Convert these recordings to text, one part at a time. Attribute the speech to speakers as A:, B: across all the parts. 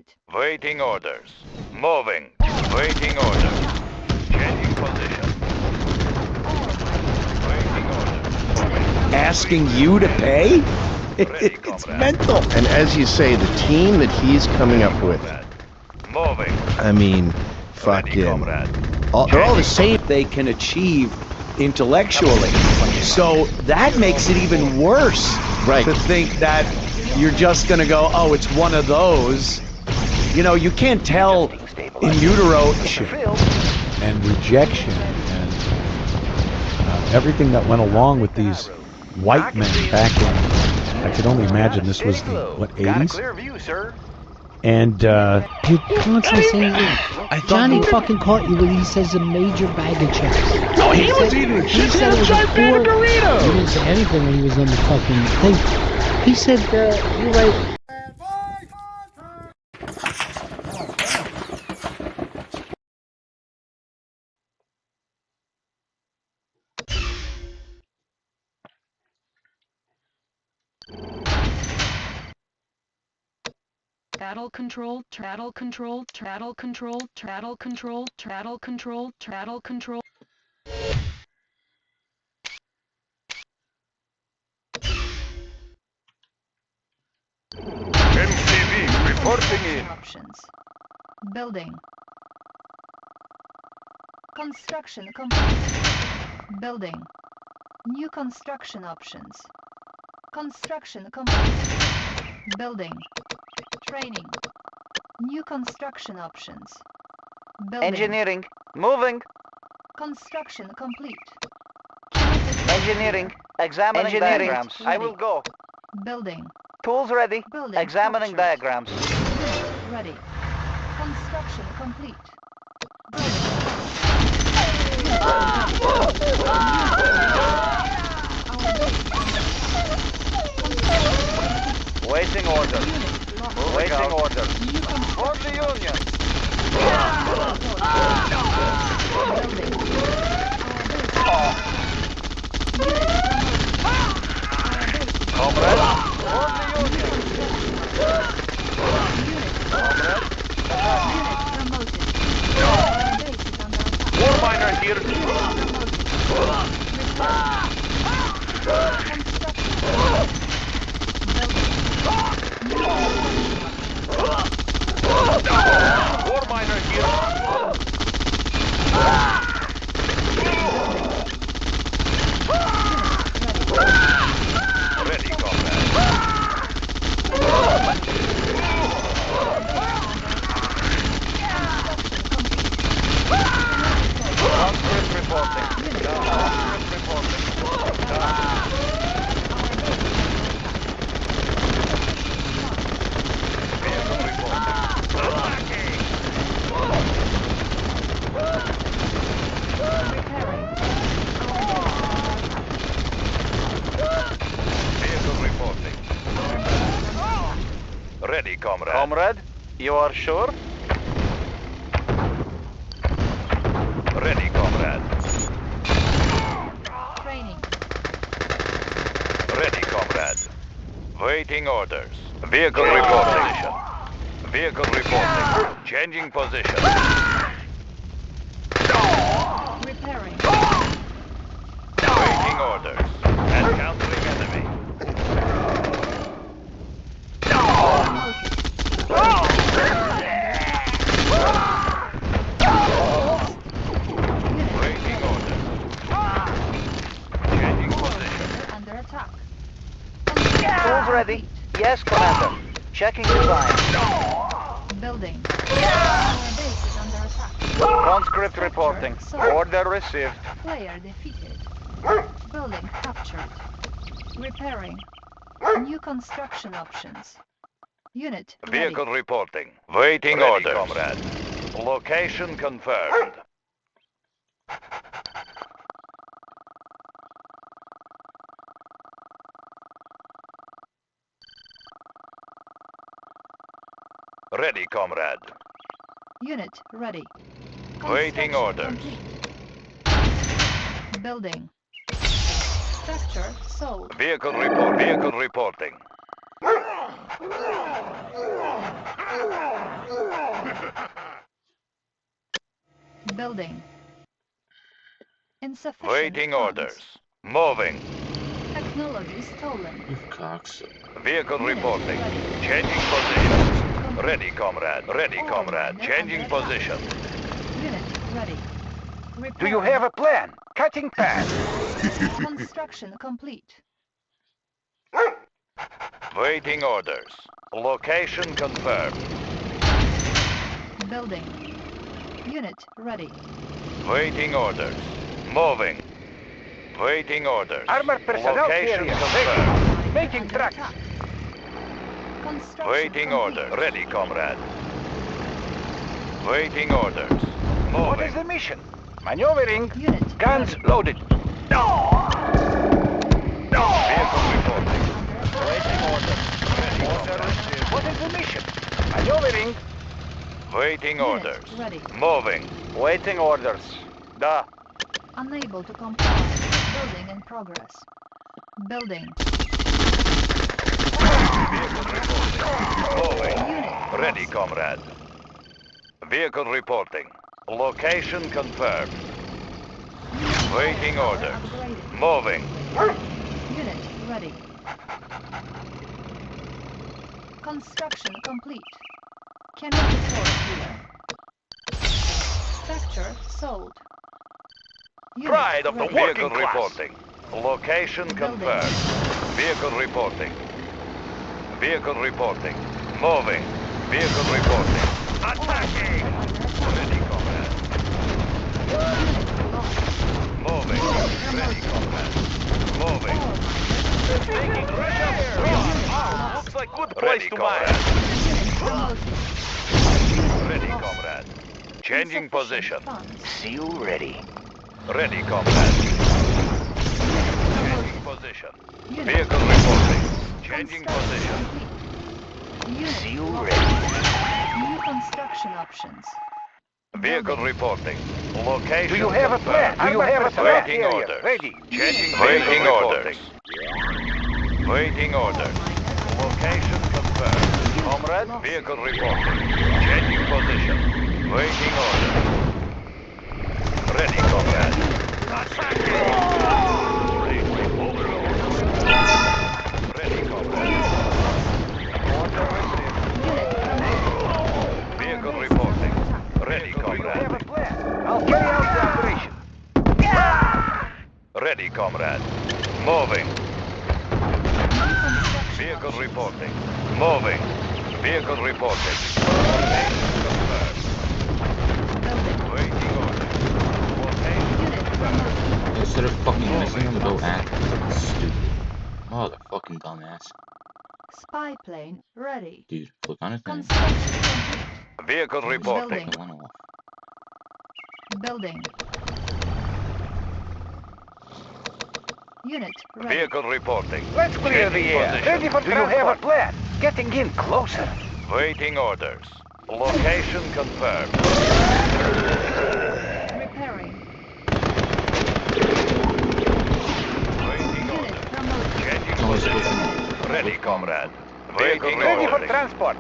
A: Noted.
B: Waiting orders. Moving. Waiting orders. Changing position. Waiting orders.
C: Asking you to pay?
B: Ready,
C: It's
B: comrade.
C: mental.
D: And as you say, the team that he's coming up with,
B: Moving.
D: I mean,
B: Ready,
D: fucking,
B: comrade.
D: they're all the same.
C: They can achieve intellectually. So that makes it even worse.
D: Right.
C: To think that you're just going to go, oh, it's one of those. You know, you can't tell in utero
E: and rejection and everything that went along with these white men back in, I can only imagine this was the, what, 80s?
B: Clear view, sir.
E: And,
F: You're constantly saying that. Johnny fucking caught you when he says a major bag of chips.
C: No, he was eating a
F: He said it was a poor. He didn't say anything when he was on the fucking thing. He said, you're right.
A: Traddle control, traddle control, traddle control, traddle control, traddle control, traddle control.
B: MCV reporting in.
A: Options. Building. Construction complete. Building. New construction options. Construction complete. Building. Training. New construction options. Building.
G: Engineering. Moving.
A: Construction complete.
G: Engineering. Examining diagrams. I will go.
A: Building.
G: Tools ready.
A: Building
G: Examining
A: captured.
G: diagrams.
A: Ready. Construction complete.
G: Waiting order. Waiting order. For the Union. Comrade. For the Union.
B: War miner here. War miner here. Ready, comrade. Conscript reporting. Conscript reporting. Vehicle reporting. Vehicle reporting. Ready, comrade.
G: Comrade, you are sure?
B: Ready, comrade.
A: Training.
B: Ready, comrade. Waiting orders. Vehicle reporting. Vehicle reporting. Changing position.
A: Repairing.
B: Waiting orders. Encountering enemy. Waiting orders. Changing position.
A: Under attack.
G: Tools ready. Yes, Commander. Checking design.
A: Building. Our base is under attack.
G: Conscript reporting. Order received.
A: Player defeated. Building captured. Repairing. New construction options. Unit ready.
B: Vehicle reporting. Waiting orders. Comrade. Location confirmed. Ready, comrade.
A: Unit ready.
B: Waiting
A: Construction
B: orders.
A: complete. Building. Structure sold.
B: Vehicle reporting.
H: Building. Insufficient
B: Waiting
H: funds.
B: orders. Moving.
H: Technology stolen.
I: You cocks.
B: Vehicle
H: Unit
B: reporting.
H: ready.
B: Changing position.
H: Complete.
B: Ready, comrade. Ready,
H: All
B: comrade.
H: miners
B: Changing
H: under attack.
B: position.
H: Unit ready.
G: Do you have a plan? Cutting path.
H: Construction complete.
B: Waiting orders. Location confirmed.
H: Building. Unit ready.
B: Waiting orders. Moving. Waiting orders.
G: Armored personnel
B: Location
G: carrier.
B: confirmed.
G: Making
H: Under
G: tracks.
H: attack. Construction
B: Waiting
H: complete.
B: order. Ready, comrade. Waiting orders.
G: What is
B: Moving.
G: the mission? Maneuvering.
H: Unit
G: Guns
H: ready.
G: loaded.
B: Vehicle reporting.
G: Waiting orders.
B: Ready,
G: Order
B: comrade.
G: received. What is the mission? Maneuvering.
B: Waiting
H: Unit
B: orders.
H: ready.
B: Moving.
G: Waiting orders. Da.
H: Unable to comply. Building in progress. Building.
B: Vehicle reporting. Moving.
H: Unit
B: Ready,
H: lost.
B: comrade. Vehicle reporting. Location confirmed. Waiting
H: Power
B: orders.
H: upgraded.
B: Moving.
H: Unit ready. Construction complete. Cannot deploy here. Spectre sold. Unit
B: Pride of the
H: ready.
B: vehicle reporting. Location
H: Building.
B: confirmed. Vehicle reporting. Vehicle reporting. Moving. Vehicle reporting. Attacking! Ready, comrade.
H: Unit lost.
B: Moving. Ready, comrade. Moving.
H: All miners.
B: Looks like good place to mine.
H: Unit promoted.
B: Ready,
H: Lost.
B: comrade. Changing
H: Insufficient
B: position.
H: funds.
G: Seal ready.
B: Ready, comrade. Changing
H: Promoted.
B: position.
H: Unit
B: Vehicle reporting. Changing position.
H: complete. Unit
G: Seal
H: lost.
G: ready.
H: New construction options.
B: Vehicle
H: Building.
B: reporting. Location
G: Do you have a plan?
B: confirmed.
G: Do you have a plan?
B: Waiting
G: Carrier.
B: orders.
G: Ready.
B: Changing
H: Waiting
B: Waiting orders. Waiting
H: All
B: orders.
H: miners under
B: Location confirmed.
H: Unit
B: Comrade,
H: lost.
B: vehicle reporting. Changing position. Waiting orders. Ready, comrade. Ready, comrade.
G: Order received.
H: Unit promoted.
B: Vehicle
H: Our base
B: reporting.
H: is under attack.
B: Ready,
G: Do you have
B: comrade.
G: a plan? I'll carry out the operation.
B: Ready, comrade. Moving.
H: New construction
B: Vehicle
H: options.
B: reporting. Moving. Vehicle reporting. Location confirmed.
H: Building.
B: Waiting orders. Location
H: Unit promoted.
I: Instead of fucking missing him, go at him. Stupid. Motherfucking dumbass.
H: Spy plane ready.
I: Dude, what kind of thing?
H: Construction complete.
B: Vehicle reporting.
H: Building.
I: Went off.
H: Building. Unit ready.
B: Vehicle reporting.
G: Let's clear the
B: Changing
G: air.
B: position.
G: Ready for Do you have a plan? Getting in closer.
B: Waiting orders. Location confirmed.
H: Repairing.
B: Waiting
H: Unit
B: orders.
H: promoted.
B: Changing
I: No, it's
B: position.
I: open.
B: Ready, comrade. Waiting
G: Ready for
B: orders.
G: transport.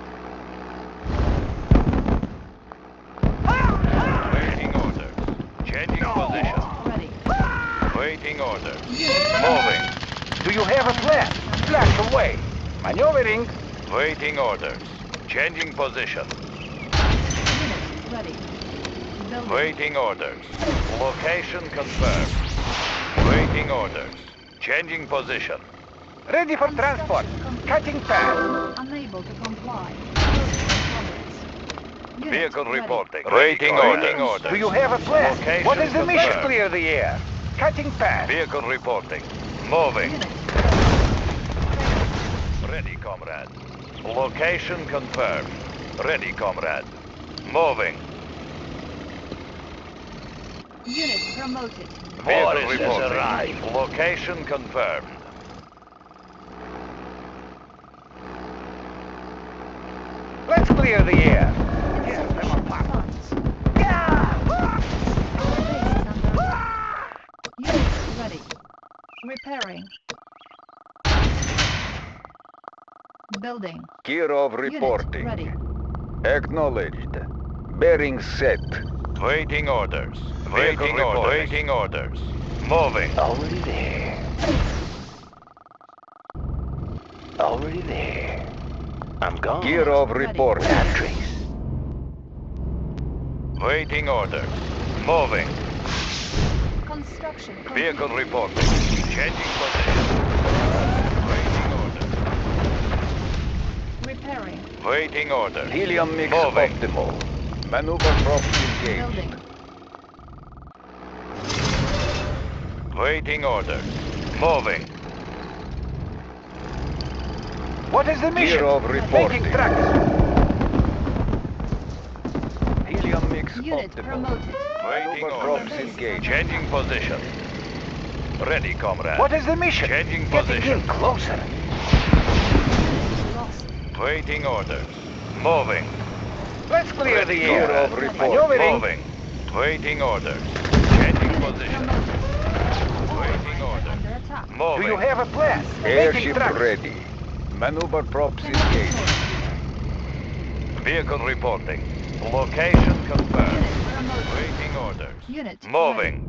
B: Waiting orders. Changing position.
H: Ready.
B: Waiting orders.
H: Unit
B: Moving.
G: Do you have a plan? Flash away. Maneuvering.
B: Waiting orders. Changing position.
H: Unit ready. Building.
B: Waiting orders. Location confirmed. Waiting orders. Changing position.
G: Ready for transport.
H: Construction
G: Cutting
H: complete.
G: path.
H: Unable to comply. Building in progress. Unit
B: Vehicle
H: ready.
B: reporting. Waiting orders.
G: Do you have a plan?
B: Location
G: What is the mission?
B: confirmed.
G: Clear the air. Cutting path.
B: Vehicle reporting. Moving.
H: Unit
B: Ready, comrade. Location confirmed. Ready, comrade. Moving.
H: Unit promoted.
B: Vehicle reporting. Location confirmed.
G: Let's clear the air.
H: Insufficient funds. Our base is under attack. Unit ready. Repairing. Building.
G: Kirov
H: Unit ready.
G: Acknowledged.
B: Bearing set. Waiting orders. Waiting orders. Waiting orders. Moving.
J: Already there. Already there. I'm gone.
B: Gear of report.
J: Without trace.
B: Waiting orders. Moving.
H: Construction complete.
B: Vehicle reporting. Changing position. Waiting orders.
H: Repairing.
B: Waiting orders.
K: Helium mix
B: Moving.
K: optimal. Maneuver props engaged.
H: Building.
B: Waiting orders. Moving.
K: What is the mission?
B: Gear of reporting.
K: Making tracks. Helium mix
H: Unit
K: optimal.
H: promoted.
B: Waiting
K: Maneuver
B: orders.
K: props engaged.
B: Changing position. Ready, comrade.
K: What is the mission?
B: Changing
J: Getting
B: position.
J: in closer.
H: Lost.
B: Waiting orders. Moving.
K: Let's clear the
B: Gear
K: air.
B: of report.
K: Maneuvering.
B: Moving. Waiting orders. Changing
H: Unit
B: position.
H: promoted.
B: Waiting orders.
H: Under attack.
B: Moving.
K: Do you have a plan?
B: Airship
K: tracks.
B: ready. Maneuver props engaged. Vehicle reporting. Location confirmed.
H: Unit promoted.
B: Waiting orders.
H: Unit
B: Moving.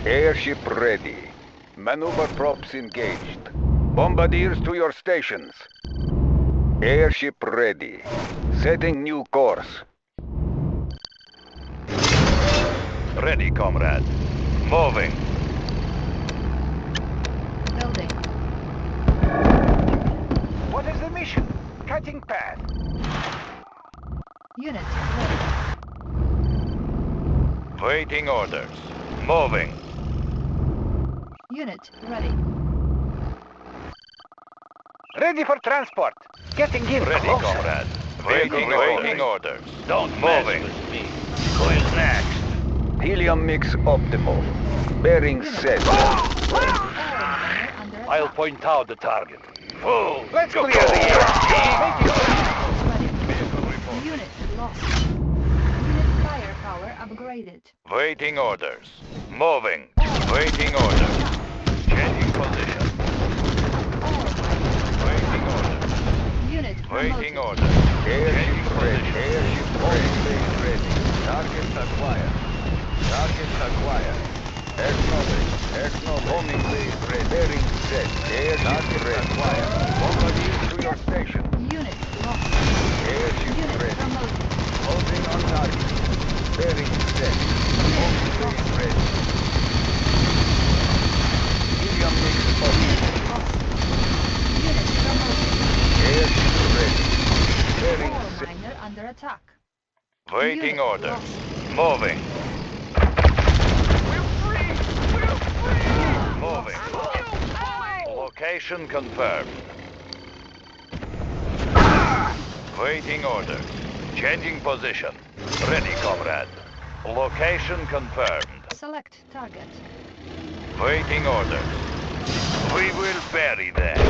B: Airship ready. Maneuver props engaged. Bombardiers to your stations. Airship ready. Setting new course. Ready, comrade. Moving.
H: Building.
K: What is the mission? Cutting path.
H: Unit ready.
B: Waiting orders. Moving.
H: Unit ready.
K: Ready for transport. Getting in
B: Ready,
K: closer.
B: comrade. Waiting orders.
K: Don't
B: Moving.
K: Who is next? Helium mix optimal. Bearing set.
H: Miner under attack.
K: I'll point out the target.
B: Full.
K: Let's clear the air.
H: Ready. Unit lost. Unit firepower upgraded.
B: Waiting orders. Moving. Waiting orders. Changing position. Waiting orders.
H: Unit
B: Waiting
H: promoted.
B: orders. Airship ready. Airship ready. Targets acquired. Targets acquired. Acknowledged. Homing base ready. Bearing set. Airship acquired. Bombardiers to your station.
H: Unit lost.
B: Airship
H: Unit
B: ready.
H: promoted.
B: Holding on target. Bearing set. Homing base ready. Helium mix optimal.
H: Lost. Unit promoted.
B: Airship ready. Bearing
H: Ore
B: set.
H: miner under attack.
B: Waiting
H: Unit
B: orders.
H: lost.
B: Moving.
H: Unit
B: Moving. Location confirmed. Waiting orders. Changing position. Ready, comrade. Location confirmed.
H: Select target.
B: Waiting orders. We will bury them.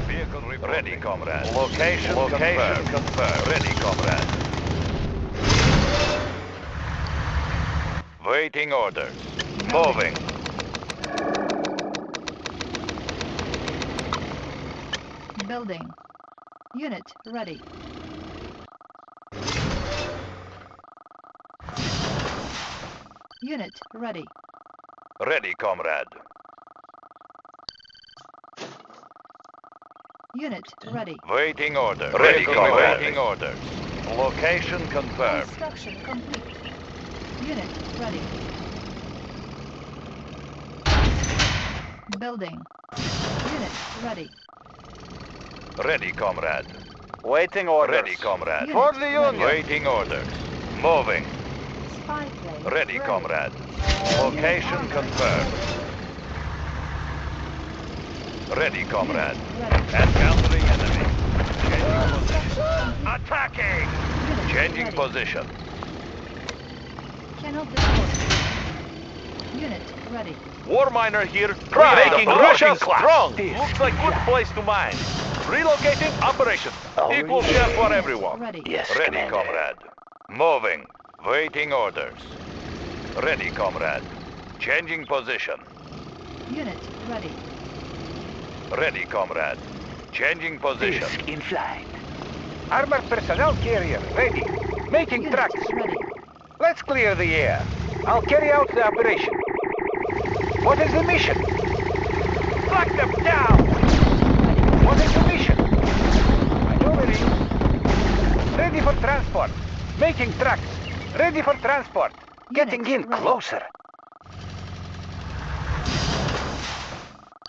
B: Vehicle ready, comrade. Location confirmed. Ready, comrade. Waiting orders. Moving.
H: Building. Unit ready. Unit ready.
B: Ready, comrade.
H: Unit ready.
B: Waiting orders. Ready, comrade. Waiting orders. Location confirmed.
H: Construction complete. Unit ready. Building. Unit ready.
B: Ready, comrade.
K: Waiting orders.
B: Ready, comrade.
H: Unit For the ready. Union.
B: Waiting orders. Moving.
H: Spy plane
B: Ready, comrade. Location confirmed. Ready, comrade.
H: Ready.
B: Encountering enemy. Changing position.
H: Construction complete.
B: Attacking!
H: Unit
B: Changing
H: ready.
B: position.
H: Cannot deploy. Unit ready.
J: War miner here.
K: Try
J: Making
K: the
J: Russia
K: Russian class.
J: strong.
K: This
J: Looks like good place to mine. Relocating operations. Equal share for everyone.
H: Ready.
J: Yes,
B: Ready,
J: Commander.
B: comrade. Moving. Waiting orders. Ready, comrade. Changing position.
H: Unit ready.
B: Ready, comrade. Changing position.
J: Disc in flight.
B: Armored personnel carrier ready. Making
H: Unit
B: tracks.
H: ready.
B: Let's clear the air. I'll carry out the operation. What is the mission? Lock them down! What is the mission? Maneuvering. Ready for transport. Making tracks. Ready for transport. Getting in
H: ready.
B: closer.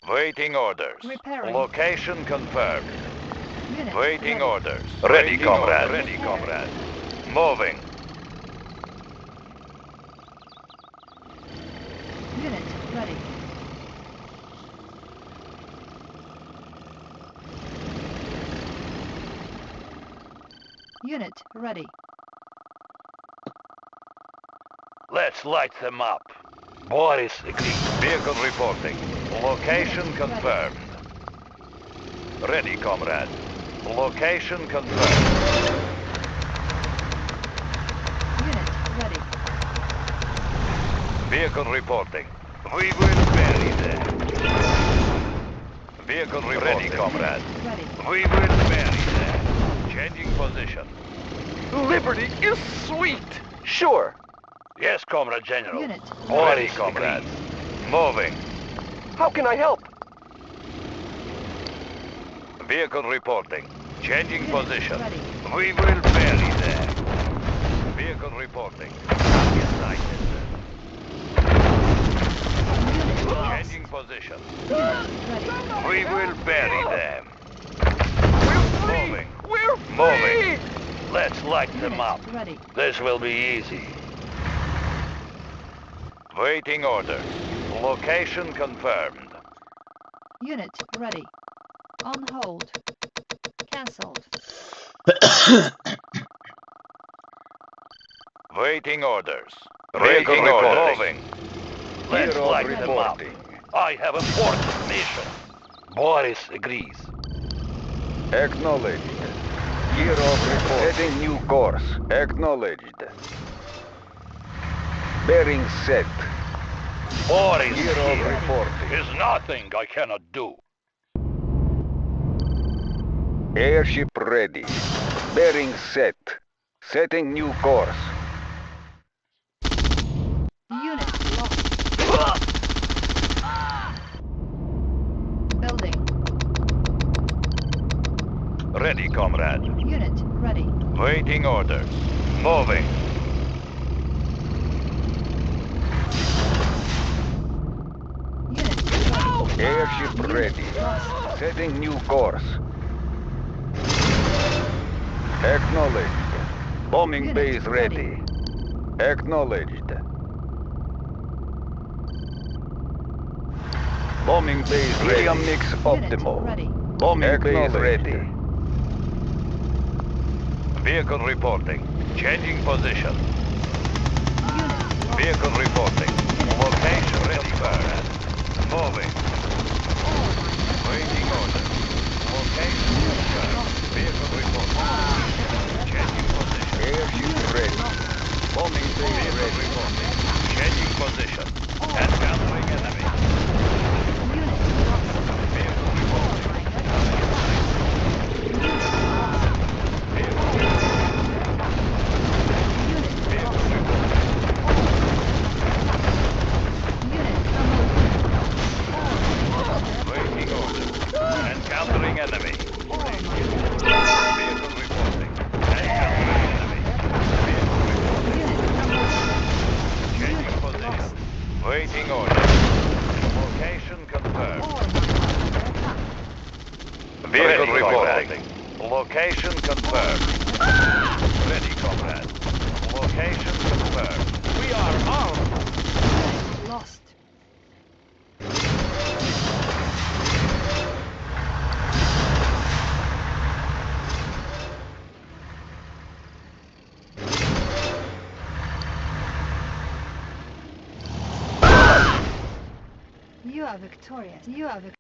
J: Waiting orders.
H: Repairing.
J: Location confirmed.
H: Unit
J: Waiting
H: ready.
J: orders.
K: Ready,
J: Waiting
K: comrade.
J: orders. Ready, comrade. Moving.
H: Unit ready. Unit ready.
J: Let's light them up. Boris agreed. Vehicle reporting. Location
H: Unit
J: confirmed. Ready, comrade. Location confirmed.
H: Unit ready.
J: Vehicle reporting. We will bury them. Vehicle reporting. Ready, comrade.
H: Ready.
J: We will bury them. Changing position.
K: Liberty is sweet. Sure.
J: Yes, Comrade General.
H: Unit
J: Ready, comrade. Moving.
K: How can I help?
J: Vehicle reporting. Changing
H: Unit
J: position.
H: ready.
J: We will bury them. Vehicle reporting. Target sighted.
H: Unit lost.
J: Changing position.
H: Unit ready.
J: We will bury them.
K: We're free.
J: Moving.
K: We're free.
J: Moving. Let's light them
H: Unit
J: up.
H: ready.
J: This will be easy. Waiting orders. Location confirmed.
H: Unit ready. On hold. Cancelled.
J: Waiting orders.
K: Vehicle
J: Vehicle
K: reporting.
J: moving. Let's
B: Hero
J: light them up.
B: reporting.
J: I have important mission. Boris agrees.
B: Acknowledged. Hero report. Setting new course. Acknowledged. Bearing set.
J: Boris
B: Hero
J: here.
B: reporting.
J: Is nothing I cannot do.
B: Airship ready. Bearing set. Setting new course.
H: Unit lost. Building.
J: Ready, comrade.
H: Unit ready.
J: Waiting orders. Moving.
H: Unit ready.
B: Airship ready.
H: Lost.
B: Setting new course. Acknowledged. Bombing
H: Unit
B: base ready. Acknowledged. Bombing base ready. Helium mix optimal.
H: Unit ready.
B: Bombing base ready.
J: Vehicle reporting. Changing position.
H: Unit lost.
J: Vehicle reporting. Location ready, comrade. Moving. Waiting orders. Location confirmed. Vehicle reporting. Changing position.
B: Airship ready. Bombing base
J: Vehicle
B: ready.
J: reporting. Changing position. Encountering enemy.
H: Unit lost.
J: Vehicle reporting. Waiting orders. Encountering enemy. Vehicle reporting. Encountering enemy. Vehicle reporting. Changing position. Waiting orders. Location confirmed. Vehicle reporting. Location confirmed. Ready, comrade. Location confirmed. We are armed.
H: Lost. You are victorious. You are victorious.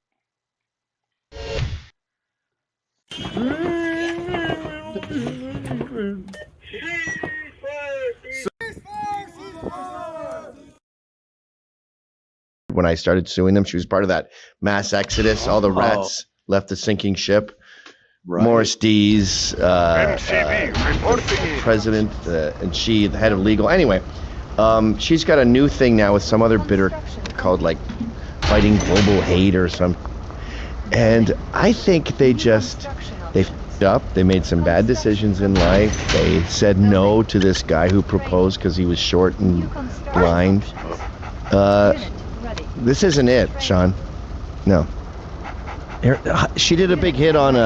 D: When I started suing them, she was part of that mass exodus. All the rats left the sinking ship. Morris Dees,
J: MCV reporting in.
D: president, and she, the head of legal. Anyway, she's got a new thing now with some other bidder called like Fighting Global Hate or some. And I think they f***ed up. They made some bad decisions in life. They said no to this guy who proposed because he was short and blind. This isn't it, Sean. No. She did a big hit on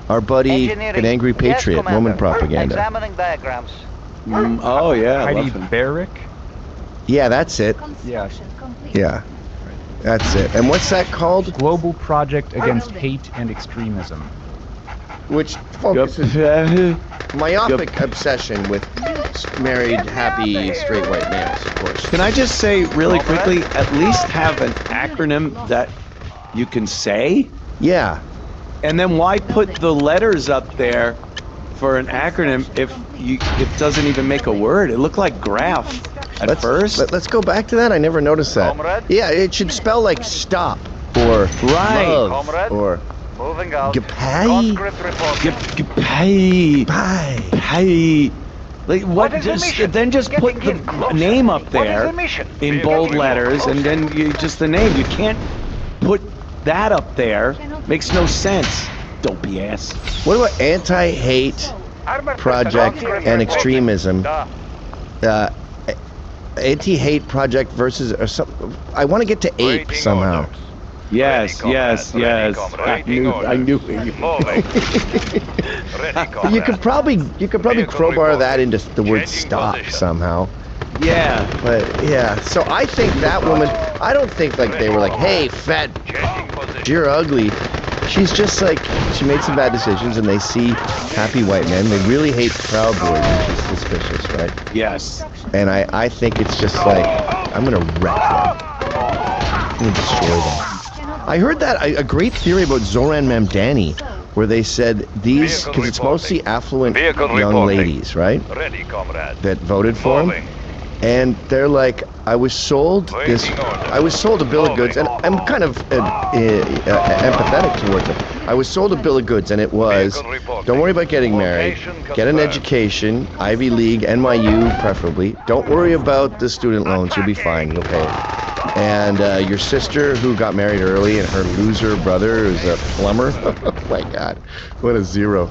D: our buddy, an Angry Patriot, woman propaganda.
G: Examining diagrams.
C: Oh, yeah.
L: Heidi Barrick?
D: Yeah, that's it.
L: Yeah.
D: Yeah. That's it. And what's that called?
L: Global Project Against Hate and Extremism.
D: Which focuses myopic obsession with married, happy, straight white males, of course.
C: Can I just say really quickly, at least have an acronym that you can say?
D: Yeah.
C: And then why put the letters up there for an acronym if it doesn't even make a word? It looked like graph at first.
D: Let's go back to that. I never noticed that.
G: Comrade?
D: Yeah, it should spell like stop or love
G: Comrade?
D: or
G: Moving out.
D: G'pay.
G: Conscript reporting.
C: G'pay. Like what? Then just put the name up there in bold letters, and then just the name. You can't put that up there. Makes no sense. Dopey ass.
D: What about anti-hate project and extremism? Anti-hate project versus or something. I want to get to ape somehow.
C: Yes. I knew it.
D: You could probably crowbar that into the word stop somehow.
C: Yeah.
D: But yeah, so I think that woman, I don't think like they were like, hey, fat, you're ugly. She's just like, she made some bad decisions and they see happy white men. They really hate Proud Boys, which is suspicious, right?
C: Yes.
D: And I think it's just like, I'm going to wreck them. I'm going to destroy them. I heard that, a great theory about Zoran Mamdani, where they said these, because it's mostly affluent young ladies, right?
J: Ready, comrade.
D: That voted for him. And they're like, I was sold a bill of goods, and I'm kind of empathetic towards them. I was sold a bill of goods, and it was, don't worry about getting married, get an education, Ivy League, NYU preferably. Don't worry about the student loans, you'll be fine, you'll pay it. And your sister, who got married early, and her loser brother, who's a plumber. Oh my God, what a zero.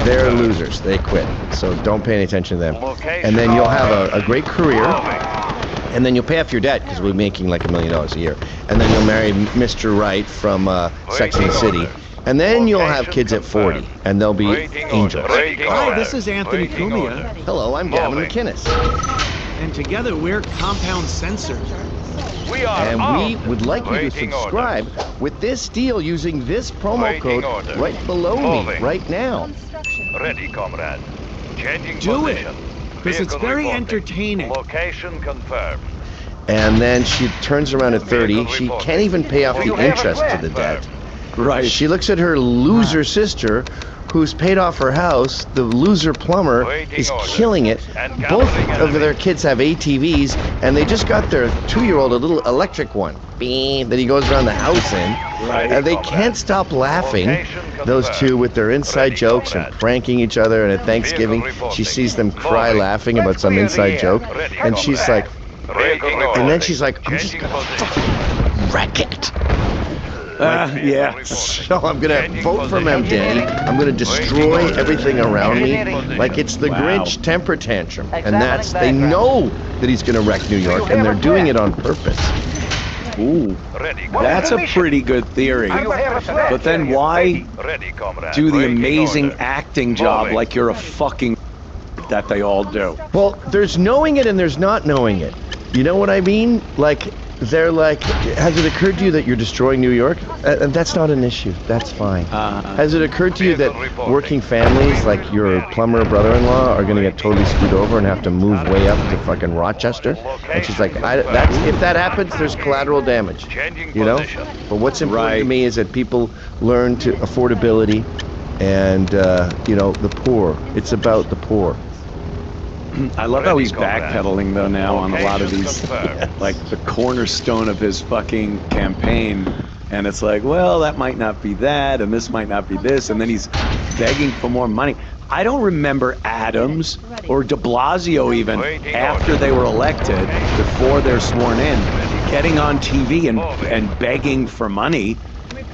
D: They're losers. They quit. So don't pay any attention to them. And then you'll have a great career. And then you'll pay off your debt because we're making like $1 million a year. And then you'll marry Mr. Right from Sex and the City. And then you'll have kids at 40, and they'll be angels.
C: Hi, this is Anthony Cumia.
D: Hello, I'm Gavin McInnes.
C: And together we're Compound Censored.
D: And we would like you to subscribe with this deal using this promo code right below me right now.
J: Ready, comrade. Changing
C: Do it,
J: position.
C: because it's very entertaining.
J: Location confirmed.
D: And then she turns around at 30. She can't even pay off the interest to the debt.
C: Right.
D: She looks at her loser sister, who's paid off her house. The loser plumber is killing it. Both of their kids have ATVs, and they just got their 2-year-old a little electric one. Beep, that he goes around the house in. And they can't stop laughing, those two, with their inside jokes and pranking each other. And at Thanksgiving, she sees them cry laughing about some inside joke. And she's like, and then she's like, I'm just gonna fucking wreck it.
C: Yeah.
D: So I'm gonna vote for Mamdani. I'm gonna destroy everything around me, like it's the Grinch temper tantrum. And they know that he's gonna wreck New York, and they're doing it on purpose.
C: Ooh, that's a pretty good theory. But then why do the amazing acting job like you're a fucking that they all do?
D: Well, there's knowing it and there's not knowing it. You know what I mean? Like, they're like, has it occurred to you that you're destroying New York? And that's not an issue. That's fine. Has it occurred to you that working families like your plumber brother-in-law are going to get totally screwed over and have to move way up to fucking Rochester? And she's like, if that happens, there's collateral damage, you know? But what's important to me is that people learn to affordability and, you know, the poor. It's about the poor.
C: I love how he's backpedaling though now on a lot of these, like the cornerstone of his fucking campaign And it's like, well, that might not be that, and this might not be this, and then he's begging for more money. I don't remember Adams or de Blasio even, after they were elected, before they're sworn in, getting on TV and begging for money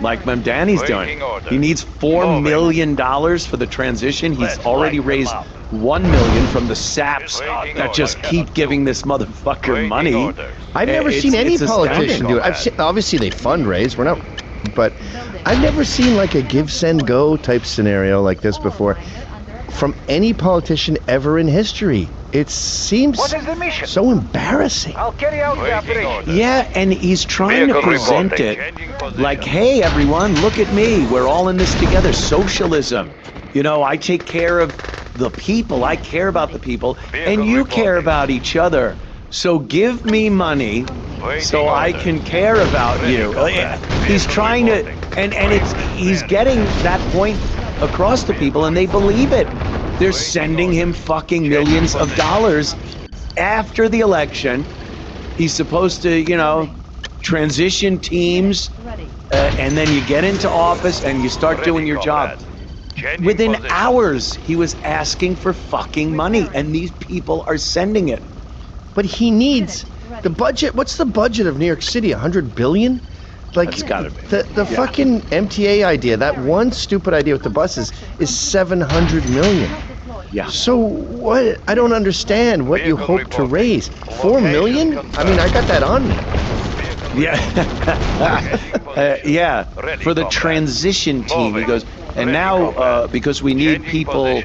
C: like Mamdani's doing. He needs $4 million for the transition. He's already raised $1 million from the saps that just keep giving this motherfucker money.
D: I've never seen any politician do it. I've seen, obviously they fundraise, we're not, but I've never seen like a give, send, go type scenario like this before from any politician ever in history. It seems so embarrassing.
G: I'll carry out the operation.
C: Yeah, and he's trying to present it like, hey, everyone, look at me. We're all in this together. Socialism. You know, I take care of the people. I care about the people. And you care about each other. So give me money so I can care about you. He's trying to, and he's getting that point across to people, and they believe it. They're sending him fucking millions of dollars after the election. He's supposed to, you know, transition teams, and then you get into office and you start doing your job. Within hours, he was asking for fucking money, and these people are sending it.
D: But he needs the budget. What's the budget of New York City? 100 billion? Like,
C: it's gotta be.
D: The fucking MTA idea, that one stupid idea with the buses, is 700 million.
C: Yeah.
D: So what? I don't understand what you hope to raise. 4 million? I mean, I got that on me.
C: Yeah. Yeah. For the transition team, he goes, and now because we need people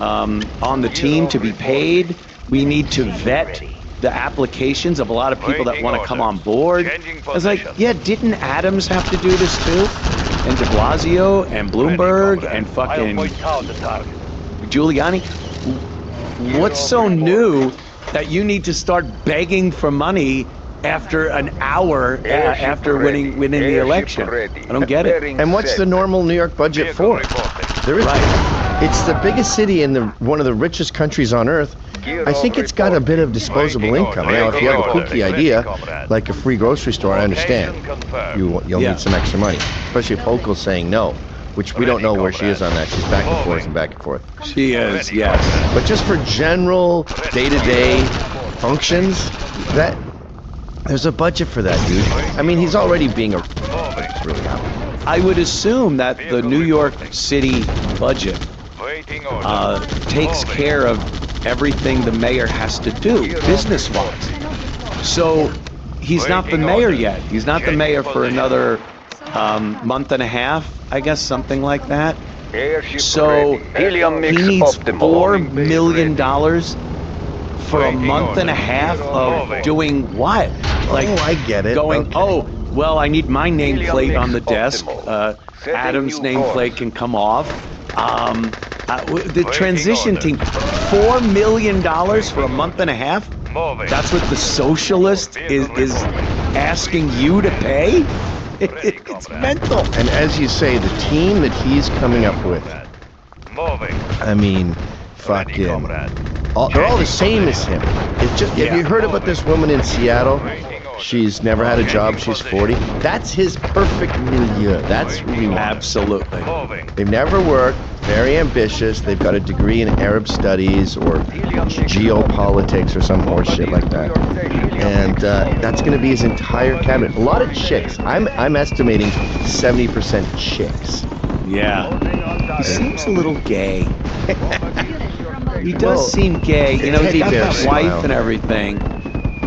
C: on the team to be paid, we need to vet the applications of a lot of people that want to come on board. I was like, yeah, didn't Adams have to do this too? And de Blasio and Bloomberg and fucking Giuliani? What's so new that you need to start begging for money after an hour after winning the election? I don't get it.
D: And what's the normal New York budget for? There is. Right. It's the biggest city in one of the richest countries on earth. I think it's got a bit of disposable income. Now, if you have a kooky idea, like a free grocery store, I understand. You'll need some extra money. Especially if Hochul's saying no, which we don't know where she is on that. She's back and forth and back and forth.
C: She is, yes.
D: But just for general day-to-day functions, that there's a budget for that, dude. I mean, he's already being it's really happening.
C: I would assume that the New York City budget takes care of everything the mayor has to do, business-wise. So he's not the mayor yet. He's not the mayor for another month and a half, I guess, something like that. So he needs $4 million for a month and a half of doing what? Like,
D: oh, I get it.
C: Going,
D: okay.
C: Oh, well, I need my nameplate on the desk. Adam's nameplate can come off. The transition team, $4 million for a month and a half? That's what the socialist is asking you to pay? It's mental.
D: And as you say, the team that he's coming up with, I mean, fucking, they're all the same as him. It's just, have you heard about this woman in Seattle? She's never had a job. She's 40. That's his perfect milieu. That's who he wants.
C: Absolutely.
D: They've never worked. Very ambitious. They've got a degree in Arab studies or geopolitics or some horse shit like that. And that's going to be his entire cabinet. A lot of chicks. I'm estimating 70% chicks.
C: Yeah. He seems a little gay. He does seem gay. You know, he's got that wife and everything.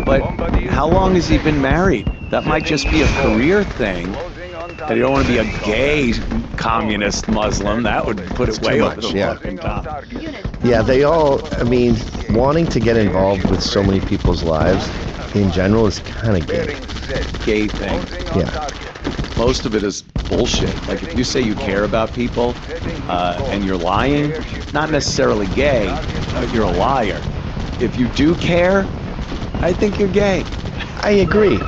C: But how long has he been married? That might just be a career thing. And you don't want to be a gay communist Muslim. That would put it way over the fucking top.
D: Yeah, they all, I mean, wanting to get involved with so many people's lives in general is kind of gay.
C: Gay thing.
D: Yeah.
C: Most of it is bullshit. Like if you say you care about people and you're lying, not necessarily gay, but you're a liar. If you do care, I think you're gay.
D: I agree.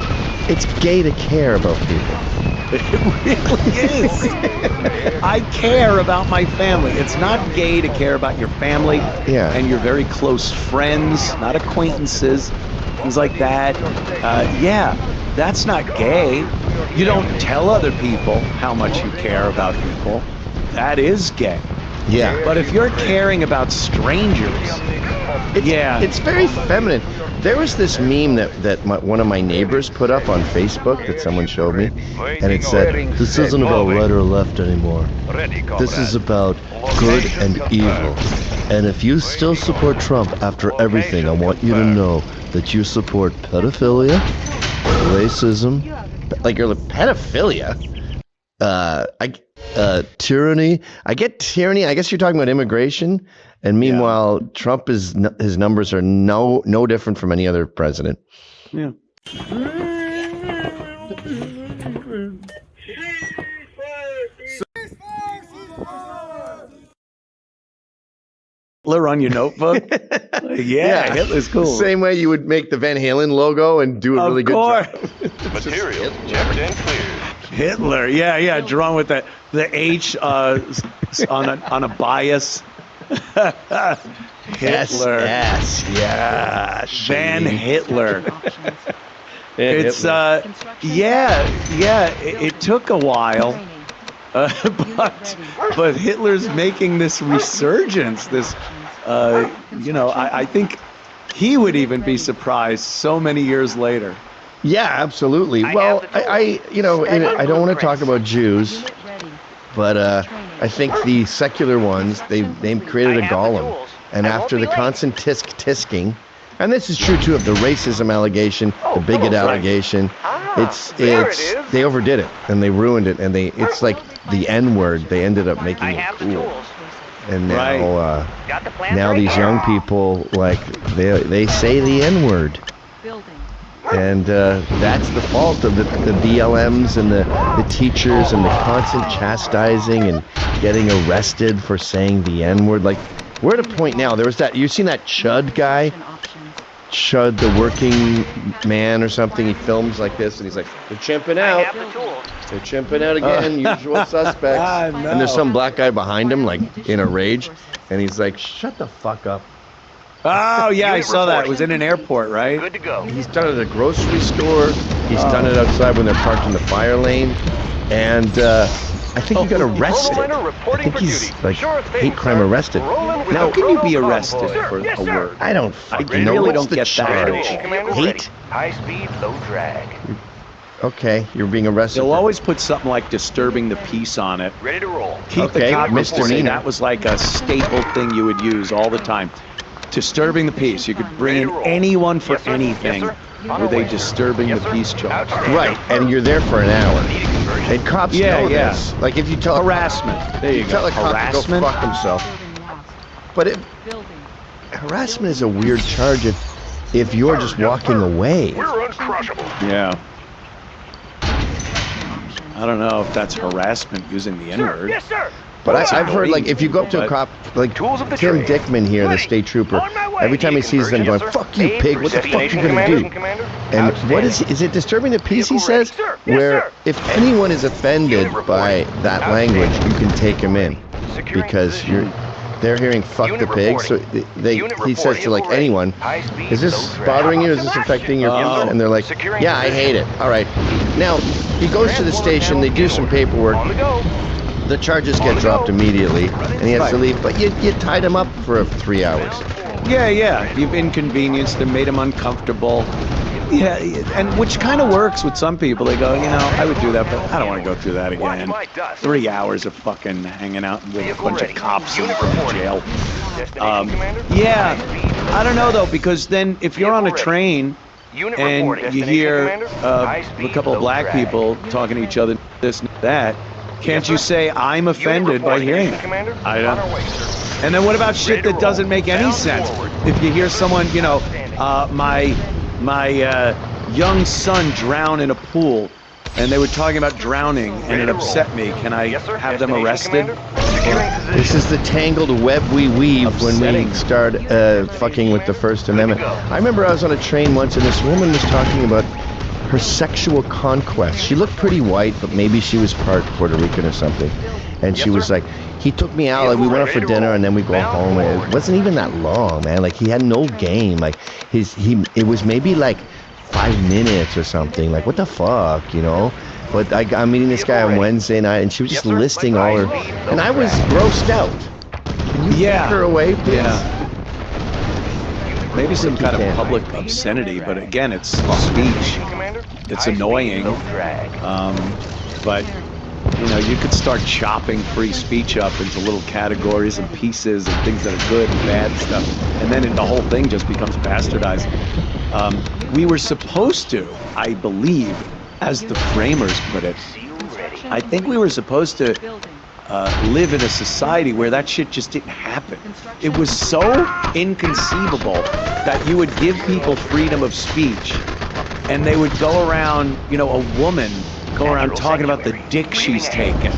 D: It's gay to care about people.
C: It really is. I care about my family. It's not gay to care about your family and your very close friends, not acquaintances, things like that. Yeah, That's not gay. You don't tell other people how much you care about people. That is gay.
D: Yeah.
C: But if you're caring about strangers,
D: it's very feminine. There was this meme that one of my neighbors put up on Facebook that someone showed me, and it said, "This isn't about right or left anymore. This is about good and evil. And if you still support Trump after everything, I want you to know that you support pedophilia, racism, like you're pedophilia, tyranny. I get tyranny. I guess you're talking about immigration. And meanwhile, Trump his numbers are no different from any other president."
C: Yeah. Hitler on your notebook? Yeah, Hitler's cool.
D: Same way you would make the Van Halen logo and do a really good job.
J: Material checked and cleared.
C: Hitler, yeah, drawn with the H on a bias. Hitler.
D: Yes.
C: Van Hitler. It's it took a while, but Hitler's making this resurgence. This, I think he would even be surprised so many years later.
D: Yeah, absolutely. Well, I don't want to talk about Jews, but I think the secular ones, they created a golem, and after the constant tisking, and this is true too of the racism allegation, the bigot allegation, they overdid it and they ruined it, and it's like the N-word. They ended up making it cool. And now these young people, like, they say the N-word. And that's the fault of the BLMs and the teachers and the constant chastising and getting arrested for saying the N-word. Like, we're at a point now. There was that, you've seen that Chud guy? Chud, the working man or something. He films like this and he's like, "They're chimping out. They're chimping out again, usual suspects." And there's some black guy behind him, like, in a rage. And he's like, "Shut the fuck up."
C: Oh, yeah, I saw that. It was in an airport, right?
J: Good to go.
D: He's done it at a grocery store. He's done it outside when they're parked in the fire lane. And I think he got arrested. I think he's, like, hate crime arrested.
C: How can you be arrested for a word?
D: I don't fucking know.
C: really
D: What's
C: don't
D: the
C: get
D: charge?
C: that.
D: Hate?
J: High speed, low drag.
D: Okay, you're being arrested.
C: They'll always put something like disturbing the peace on it.
J: Ready to roll.
C: Keep the cop reporting. That was like a staple thing you would use all the time. Disturbing the peace. You could bring in anyone for anything with a disturbing the peace charge.
D: Right, and you're there for an hour. And cops know this. Like, if you tell
C: harassment. There you go.
D: Tell a cop to go fuck himself. But harassment is a weird charge if you're just walking away.
J: We're uncrushable.
C: Yeah. I don't know if that's harassment using the N-word.
J: Yes, sir.
D: But I've heard, like, if you go up to a cop, like Tim Dickman here, the state trooper, every time he sees them going, "Fuck you, pig, what the fuck are you gonna do?" And what is it disturbing the peace, he says? Where if anyone is offended by that language, you can take them in. Because they're hearing "fuck the pig," so he says to, like, anyone, "Is this bothering you? Is this affecting your peace?" And they're like, "Yeah, I hate it." All right. Now, he goes to the station, they do some paperwork. The charges get dropped immediately, and he has to leave. But you tied him up for 3 hours.
C: Yeah. You've inconvenienced them, made them uncomfortable. Yeah, and which kind of works with some people. They go, I would do that, but I don't want to go through that again. 3 hours of fucking hanging out with a bunch of cops in jail. Yeah, I don't know though, because then if you're on a train and you hear a couple of black people talking to each other, this and that. Can't you say, "I'm offended" by hearing it? I don't. And then what about shit that doesn't make any sense? If you hear someone, my young son drowned in a pool, and they were talking about drowning, and it upset me. Can I have them arrested?
D: This is the tangled web we weave when we start fucking with the First Amendment. I remember I was on a train once, and this woman was talking about her sexual conquest. She looked pretty white, but maybe she was part Puerto Rican or something. And she was like, "He took me out, like, we went out for dinner and then we go home." And it wasn't even that long, man. Like, he had no game. Like, it was maybe like 5 minutes or something. Like, what the fuck, you know? But I'm meeting this guy on Wednesday night, and she was just listing all her, and I was grossed out. Can you take her away, please?
C: Yeah. Maybe some kind of public obscenity, but again, it's speech. It's annoying. But you know, you could start chopping free speech up into little categories and pieces and things that are good and bad and stuff, and then the whole thing just becomes bastardized. We were supposed to, I believe, as the framers put it, I think we were supposed to live in a society where that shit just didn't happen. It was so inconceivable that you would give people freedom of speech and they would go around, you know, a woman go around talking about the dick she's taken.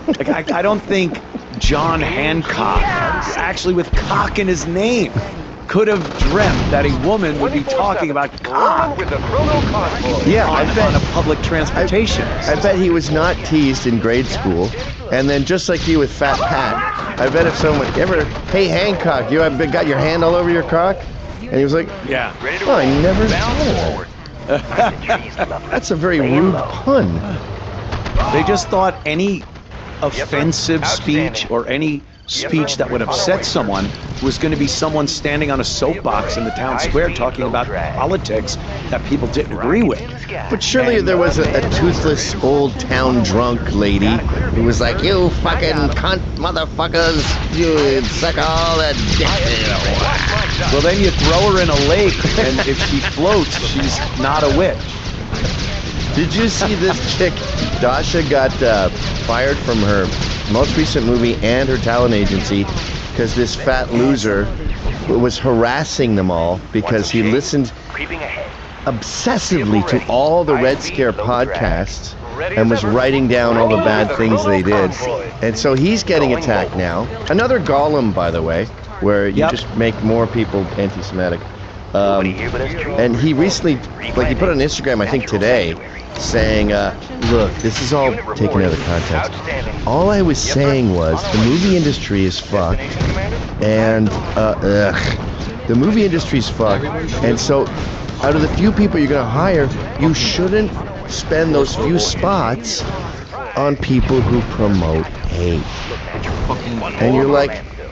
C: Like, I don't think John Hancock, actually with cock in his name, could have dreamt that a woman would be talking about cock on a public transportation.
D: I bet he was not teased in grade school. And then just like you with Fat Pat, I bet if someone ever, hey Hancock, you have got your hand all over your cock? And he was like,
C: yeah.
D: Oh, I never thought of that. That's a very rude pun.
C: They just thought any offensive speech or any speech that would upset someone was going to be someone standing on a soapbox in the town square talking about politics that people didn't agree with.
D: But surely there was a toothless old town drunk lady who was like, you fucking cunt motherfuckers, you suck all that dick.
C: Well, then you throw her in a lake, and if she floats, she's not a witch.
D: Did you see this chick? Dasha got fired from her most recent movie and her talent agency because this fat loser was harassing them all because he listened obsessively to all the Red Scare podcasts and was writing down all the bad things they did. And so he's getting attacked now. Another Gollum, by the way, where you just make more people anti-Semitic. And he recently, like he put on Instagram, I think today, saying, look, this is all taken out of context. All I was saying was the movie industry is fucked, and the movie industry's fucked, and so out of the few people you're gonna hire, you shouldn't spend those few spots on people who promote hate. And you're like,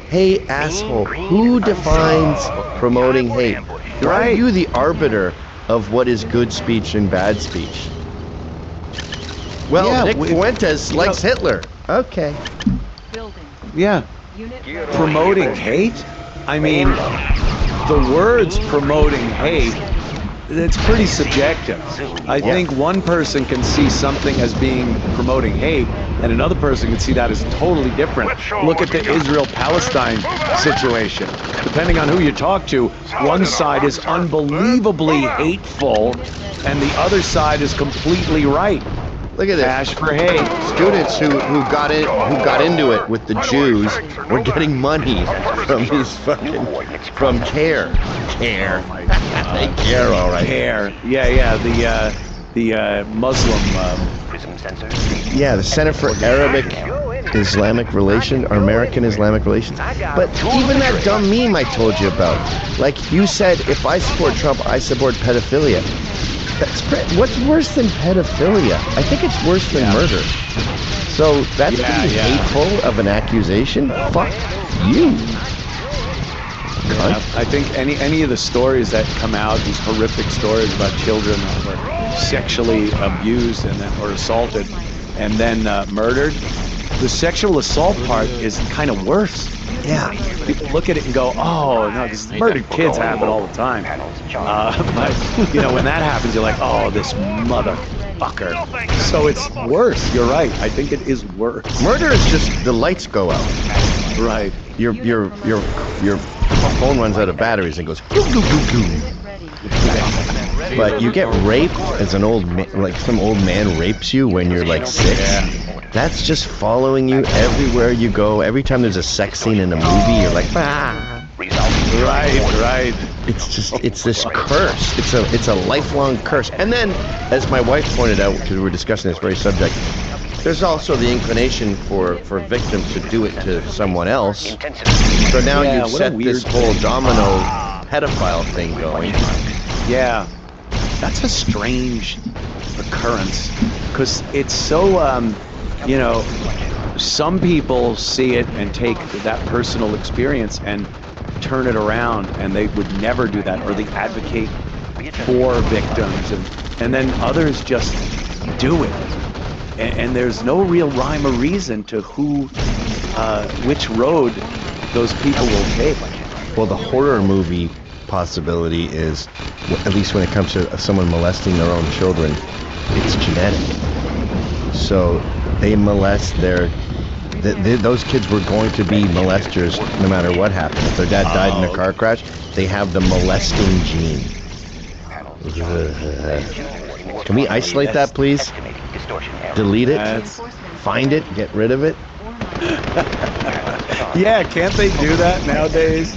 D: hey asshole, who defines promoting hate? Why are you the arbiter of what is good speech and bad speech? Well, yeah, Nick Fuentes likes Hitler. Okay.
C: Yeah. Promoting hate? I mean, the words promoting hate, it's pretty subjective. I think one person can see something as being promoting hate, and another person can see that as totally different. Look at the Israel-Palestine situation. Depending on who you talk to, one side is unbelievably hateful, and the other side is completely right.
D: Look at this.
C: Cash for hate.
D: Students who got into it with the Jews were getting money from these from CARE. CARE. They care, all right.
C: CARE. Yeah. The Muslim.
D: Yeah, the Center for Arabic Islamic Relations, or American Islamic Relations. But even that dumb meme I told you about, like you said, if I support Trump, I support pedophilia. What's worse than pedophilia? I think it's worse than murder. So that's pretty hateful of an accusation. Fuck you.
C: Yeah, I think any of the stories that come out, these horrific stories about children that were sexually abused and then or assaulted and then murdered, the sexual assault part is kind of worse. Yeah, people look at it and go, "Oh no, these murdered kids happen all the time." But you know, when that happens, you're like, "Oh, this motherfucker." So it's worse. You're right. I think it is worse.
D: Murder is just the lights go out.
C: Right.
D: Your phone runs out of batteries and goes. Goo, goo, goo, goo. But you get raped as an old man, like some old man rapes you when you're like 6. That's just following you everywhere you go. Every time there's a sex scene in a movie, you're like, ah.
C: Right.
D: It's this curse. It's a lifelong curse. And then, as my wife pointed out, because we were discussing this very subject, there's also the inclination for victims to do it to someone else. So now you've set this whole domino pedophile thing going.
C: Yeah. that's a strange occurrence, because it's so, you know, some people see it and take that personal experience and turn it around, and they would never do that, or they advocate for victims, and then others just do it. And there's no real rhyme or reason to which road those people will take.
D: Well, the horror movie possibility is, at least when it comes to someone molesting their own children, it's genetic. So they molest those kids were going to be molesters no matter what happened. If their dad died in a car crash, they have the molesting gene. Can we isolate that, please? Delete it? Find it? Get rid of it?
C: Yeah, can't they do that nowadays?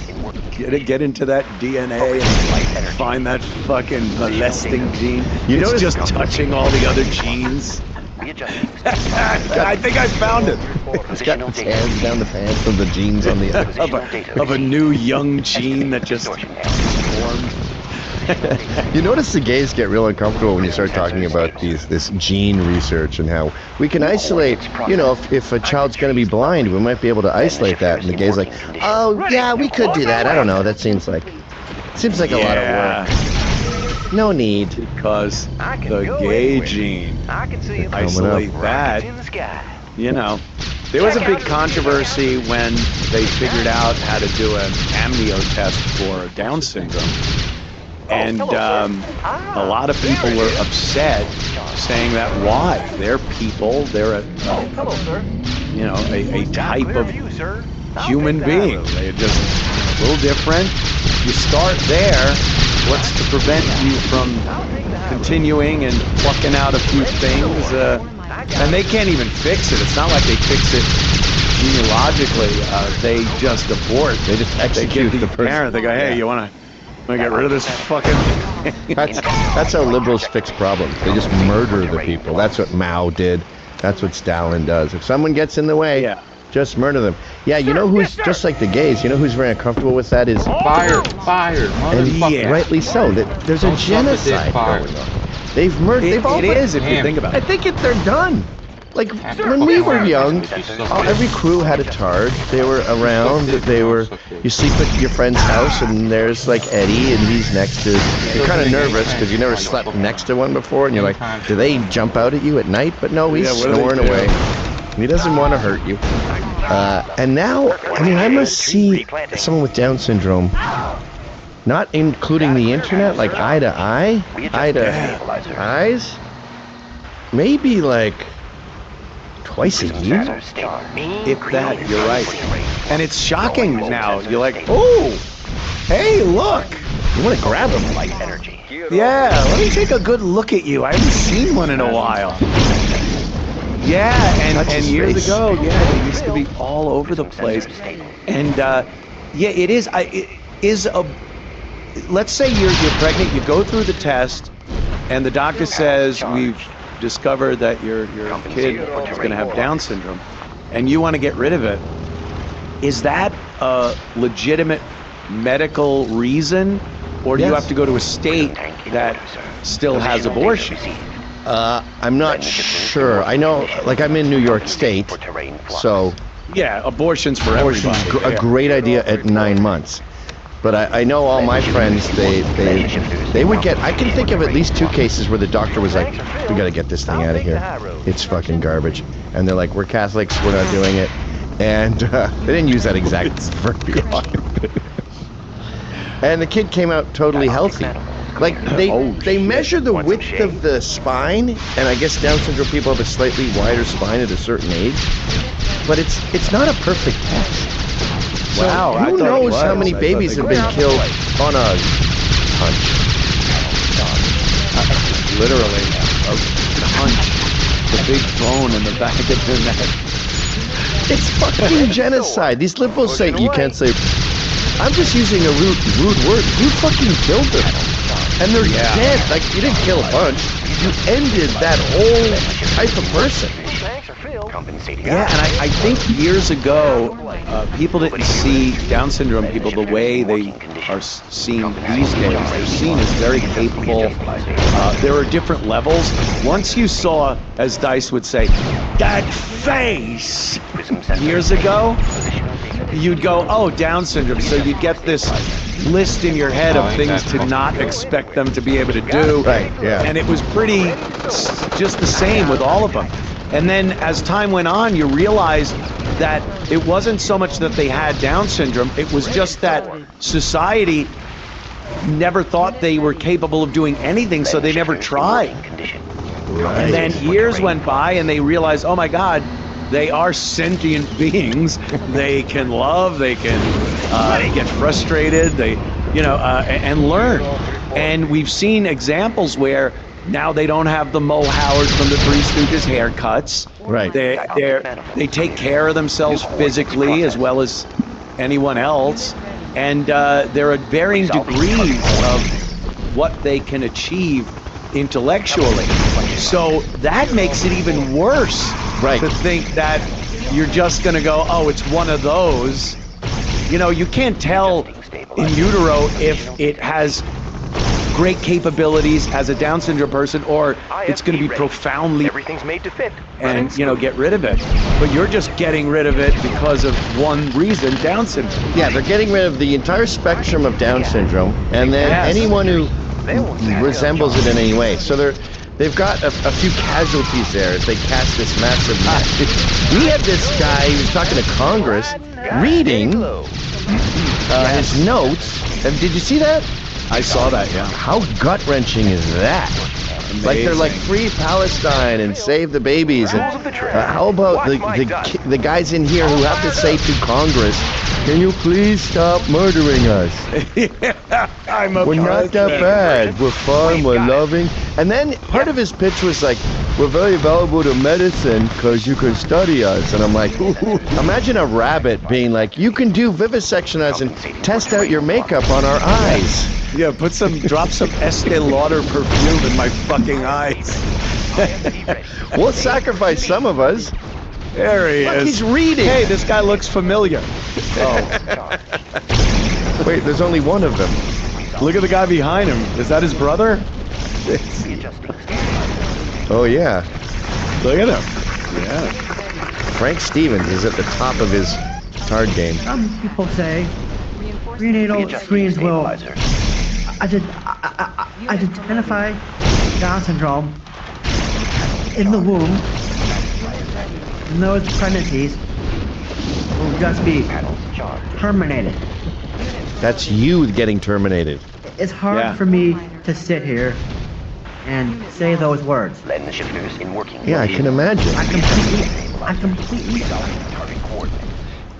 C: Get into that DNA and find that fucking molesting gene. It's just touching all the other genes. I think I found it.
D: It's got its hands down the pants of the genes on the
C: of a new young gene that just formed.
D: You notice the gays get real uncomfortable when you start talking about this gene research and how we can isolate, you know, if a child's going to be blind, we might be able to isolate that. And the gay's like, oh, yeah, we could do that. I don't know. That seems like a lot of work. No need.
C: Because the gay gene, isolate that, you know. There was a big controversy when they figured out how to do an amnio test for Down syndrome. And a lot of people were upset, saying that why? They're people, they're a type of human being. They're just a little different. You start there. What's to prevent you from continuing and plucking out a few things? And they can't even fix it. It's not like they fix it genealogically. They just abort.
D: They just execute the person.
C: Parent. They go, hey, you want to get rid of this fucking thing?
D: That's how liberals fix problems. They just murder the people. That's what Mao did. That's what Stalin does. If someone gets in the way, just murder them. Yeah, you know who's just like the gays. You know who's very uncomfortable with that is
I: fired,
D: and rightly so. That there's a genocide going on. They've murdered. They've all.
C: It is, if you think about it.
D: I think they're done. Like when we were young, every crew had a tard. They were around. You sleep at your friend's house, and there's like Eddie, and he's next to. You're kind of nervous because you never slept next to one before, and you're like, do they jump out at you at night? But no, he's snoring away. He doesn't want to hurt you. And now, I mean, I must see someone with Down syndrome, not including the internet, like eye to eyes, maybe like twice a year.
C: If that, you're right. And it's shocking now. You're like, oh, hey, look.
D: You want to grab him?
C: Yeah, let me take a good look at you. I haven't seen one in a while. Yeah, and years ago, they used to be all over the place. And it is a. Let's say you're pregnant. You go through the test, and the doctor says we've discovered that your kid is going to have Down syndrome, and you want to get rid of it. Is that a legitimate medical reason, or do you have to go to a state that still has abortion?
D: I'm not sure. I know, like I'm in New York State, so
C: yeah, abortion's for everybody.
D: A great idea at 9 months. But I know all my friends, they would get, I can think of at least 2 cases where the doctor was like, we gotta get this thing out of here. It's fucking garbage. And they're like, we're Catholics, we're not doing it. And they didn't use that exact verbiage. And the kid came out totally healthy. Like they measure the width of the spine, and I guess Down syndrome people have a slightly wider spine at a certain age. But it's not a perfect test. So
C: wow,
D: who knows how many babies have been killed on a hunch?
C: Literally, a hunch. The big bone in the back of their neck.
D: It's fucking genocide. These liberals say you can't say. I'm just using a rude word. You fucking killed them. And they're dead. Like, you didn't kill a bunch. You ended that whole type of person.
C: Yeah, and I think years ago, people didn't see Down syndrome people the way they are seen these days. They're seen as very capable. There are different levels. Once you saw, as Dice would say, that face years ago, you'd go, oh, Down syndrome. So you'd get this list in your head of things to not expect them to be able to do.
D: Right, yeah.
C: And it was pretty just the same with all of them. And then as time went on, you realized that it wasn't so much that they had Down syndrome, it was just that society never thought they were capable of doing anything, so they never tried. And then years went by and they realized, oh my God, they are sentient beings. They can love, they can get frustrated, and learn. And we've seen examples where now they don't have the Mo Howards from the Three Stooges haircuts.
D: Right.
C: They take care of themselves physically as well as anyone else. And there are varying degrees of what they can achieve intellectually. So that makes it even worse.
D: Right.
C: To think that you're just going to go, oh, it's one of those. You know, you can't tell in utero if it has great capabilities as a Down syndrome person or it's going to be profoundly
K: Everything's made to fit.
C: and, get rid of it. But you're just getting rid of it because of one reason, Down syndrome.
D: Yeah, they're getting rid of the entire spectrum of Down syndrome, and then anyone who resembles it in any way. So they've got a few casualties there as they cast this massive net. We had this guy who was talking to Congress, reading his notes. And did you see that?
C: I saw that, yeah.
D: How gut-wrenching is that?
C: Amazing.
D: Like they're like, free Palestine and save the babies. And how about the guys in here who have to say to Congress, can you please stop murdering us? We're not that bad. We're fun. We're loving. And then part of his pitch was like, we're very valuable to medicine because you can study us. And I'm like, imagine a rabbit being like, you can do vivisection us and test out your makeup on our eyes.
C: Yeah, drop some Estee Lauder perfume in my fucking eyes.
D: We'll sacrifice some of us.
C: There he is.
D: He's reading.
C: Hey, this guy looks familiar. Oh.
D: Wait, there's only one of them.
C: Look at the guy behind him. Is that his brother?
D: Oh, yeah.
C: Look at him. Yeah.
D: Frank Stevens is at the top of his card game.
F: Some people say prenatal screens will identify Down syndrome in the womb, and those pregnancies will just be terminated.
D: That's you getting terminated.
F: It's hard for me to sit here and say those words.
D: Yeah, I can imagine.
F: I completely.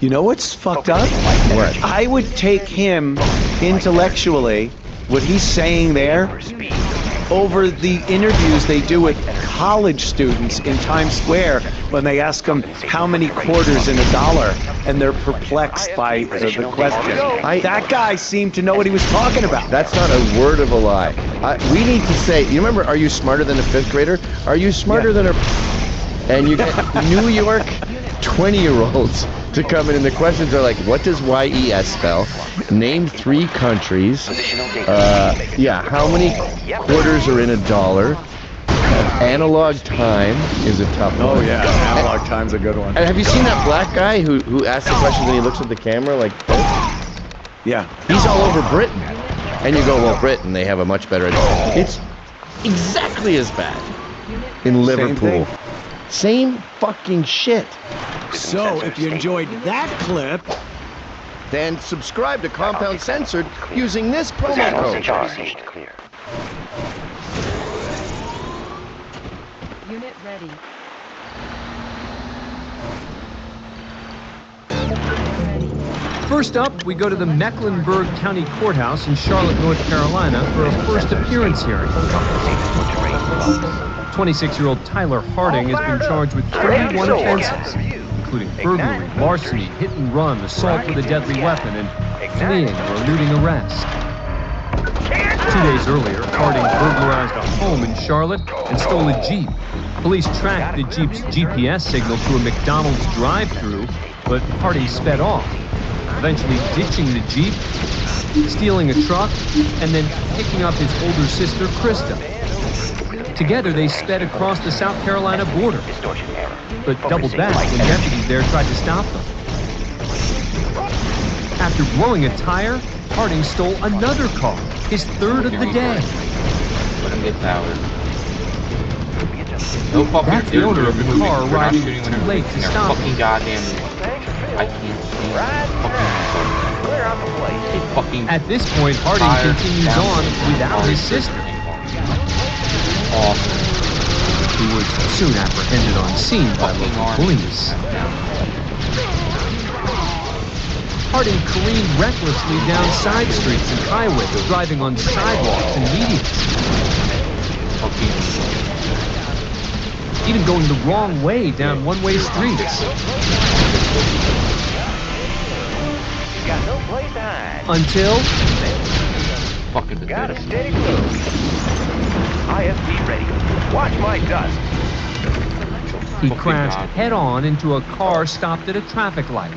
C: You know what's fucked up?
D: What?
C: I would take him intellectually, what he's saying there, over the interviews they do with college students in Times Square when they ask them how many quarters in a dollar, and they're perplexed by the question. That guy seemed to know what he was talking about.
D: That's not a word of a lie. We need to say, you remember, are you smarter than a 5th grader? Are you smarter than a... And you get New York 20-year-olds to come in, and the questions are like, what does YES spell? Name 3 countries. How many quarters are in a dollar? Analog time is a tough one.
C: Oh yeah, analog time's a good one.
D: And have you seen that black guy who asks the questions and he looks at the camera like this?
C: Yeah.
D: He's all over Britain. And you go, well, Britain, they have a much better... It's exactly as bad in Liverpool. Same fucking shit.
C: So, if you enjoyed that clip,
D: then subscribe to Compound Censored using this promo code.
A: Unit ready.
M: First up, we go to the Mecklenburg County Courthouse in Charlotte, North Carolina for a first appearance hearing. 26-year-old Tyler Harding has been charged with 31 offenses, including burglary, larceny, hit and run, assault with a deadly weapon, and fleeing or eluding arrest. 2 days earlier, Harding burglarized a home in Charlotte and stole a Jeep. Police tracked the Jeep's GPS signal to a McDonald's drive-thru, but Harding sped off, eventually ditching the Jeep, stealing a truck, and then picking up his older sister, Krista. Together, they sped across the South Carolina border, but doubled back when deputies there tried to stop them. After blowing a tire, Harding stole another car, his third of the day.
I: Let him get power. No fucking
M: That's the owner of the car arriving too late to stop
I: fucking
M: him.
I: goddamn. I can't see fucking.
M: At this point, Harding continues on without his sister, who was soon apprehended on scene by local police. Harding careened recklessly down side streets and highways, driving on sidewalks and medians. Even going the wrong way down one-way streets. Until...
J: Got a steady flow. IFP ready. Watch my dust.
M: He crashed head-on into a car stopped at a traffic light.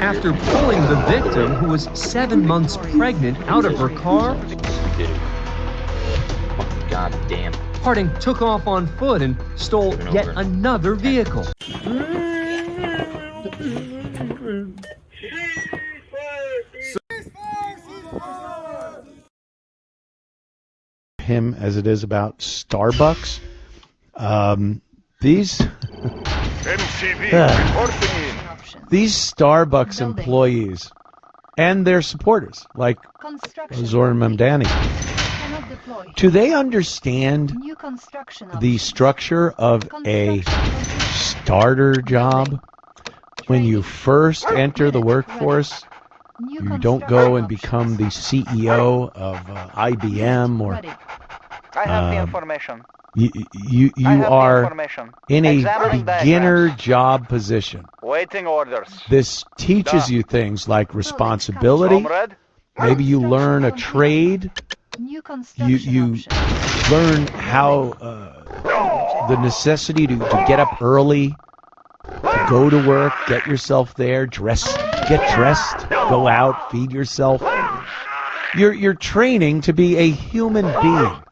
M: After pulling the victim, who was 7 months pregnant, out of her car,
I: God damn.
M: Harding took off on foot and stole yet another vehicle.
E: Him as it is about Starbucks. These Starbucks employees and their supporters, like Zoran Mamdani, do they understand the structure of a starter job? When you first enter the workforce, you don't go and become the CEO of IBM or
G: I have the information.
E: you are in a beginner job position.
G: Waiting orders.
E: This teaches you things like responsibility. Maybe you learn a trade. You learn how the necessity to get up early, to go to work, get yourself there, get dressed, go out, feed yourself. You're training to be a human being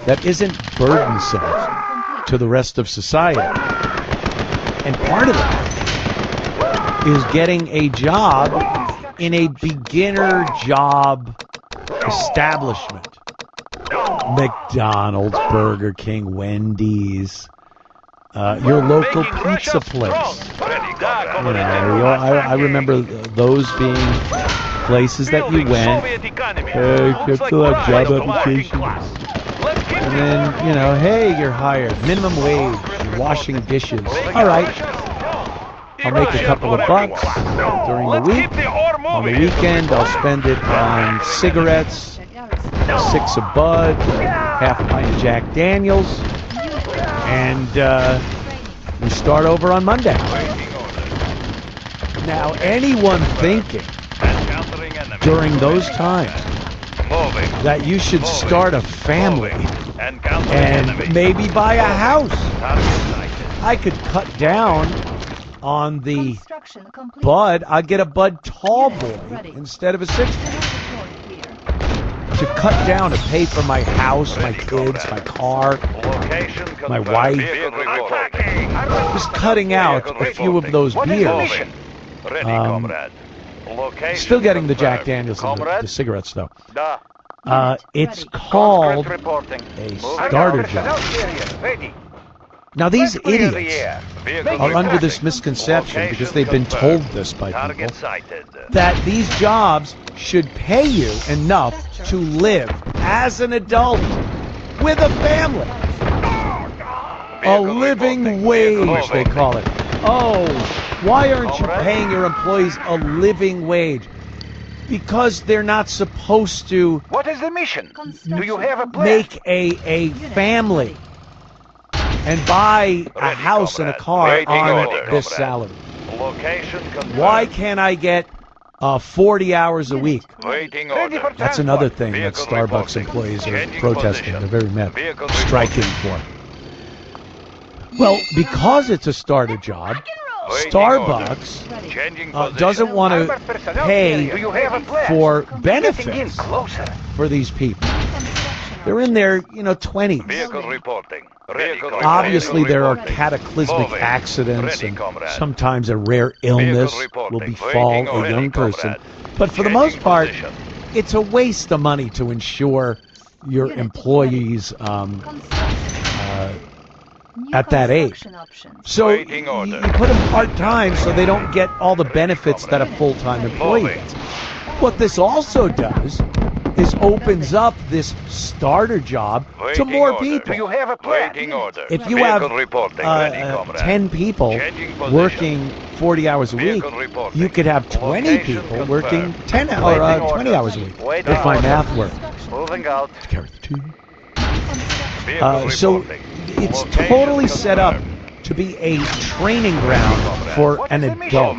E: that isn't burdensome to the rest of society. And part of that is getting a job in a beginner job establishment. McDonald's, Burger King, Wendy's, your local pizza place. You know, I remember those being places that you went, fill out job applications. And then, you know, hey, you're hired. Minimum wage, you're washing dishes. All right. I'll make a couple of bucks during the week. On the weekend, I'll spend it on cigarettes, 6 of Bud, half a pint of Jack Daniels, and we start over on Monday. Now, anyone thinking during those times that you should start a family and maybe buy a house, I could cut down on the Bud. I'd get a Bud Tall Boy instead of a 60. To cut down to pay for my house, my kids, my car, my wife. Just cutting out a few of those beers. Still getting the Jack Daniels and the cigarettes, though. It's called a starter job. Now, these idiots are under this misconception, because they've been told this by people, that these jobs should pay you enough to live as an adult with a family. A living wage, they call it. Oh, why aren't you paying your employees a living wage? Because they're not supposed to.
G: What is the mission? Do you have a plan?
E: Make a family and buy a house and a car on this salary. Why can't I get 40 hours a week.
J: Waiting order.
E: That's another thing that Starbucks employees are protesting. They're very mad, striking for. Well, because it's a starter job, Starbucks doesn't want to pay for benefits for these people. They're in their, 20s.
J: Vehicle reporting.
E: Obviously, there are cataclysmic accidents, and sometimes a rare illness will befall a young person. But for the most part, it's a waste of money to insure your employees at that age. So you put them part-time so they don't get all the benefits that a full-time employee gets. What this also does is opens up this starter job to more people. If you have 10 people working 40 hours a week, you could have 20 people working 20 hours a week, if my math works.
G: Moving out.
E: So it's totally set up to be a training ground for an adult.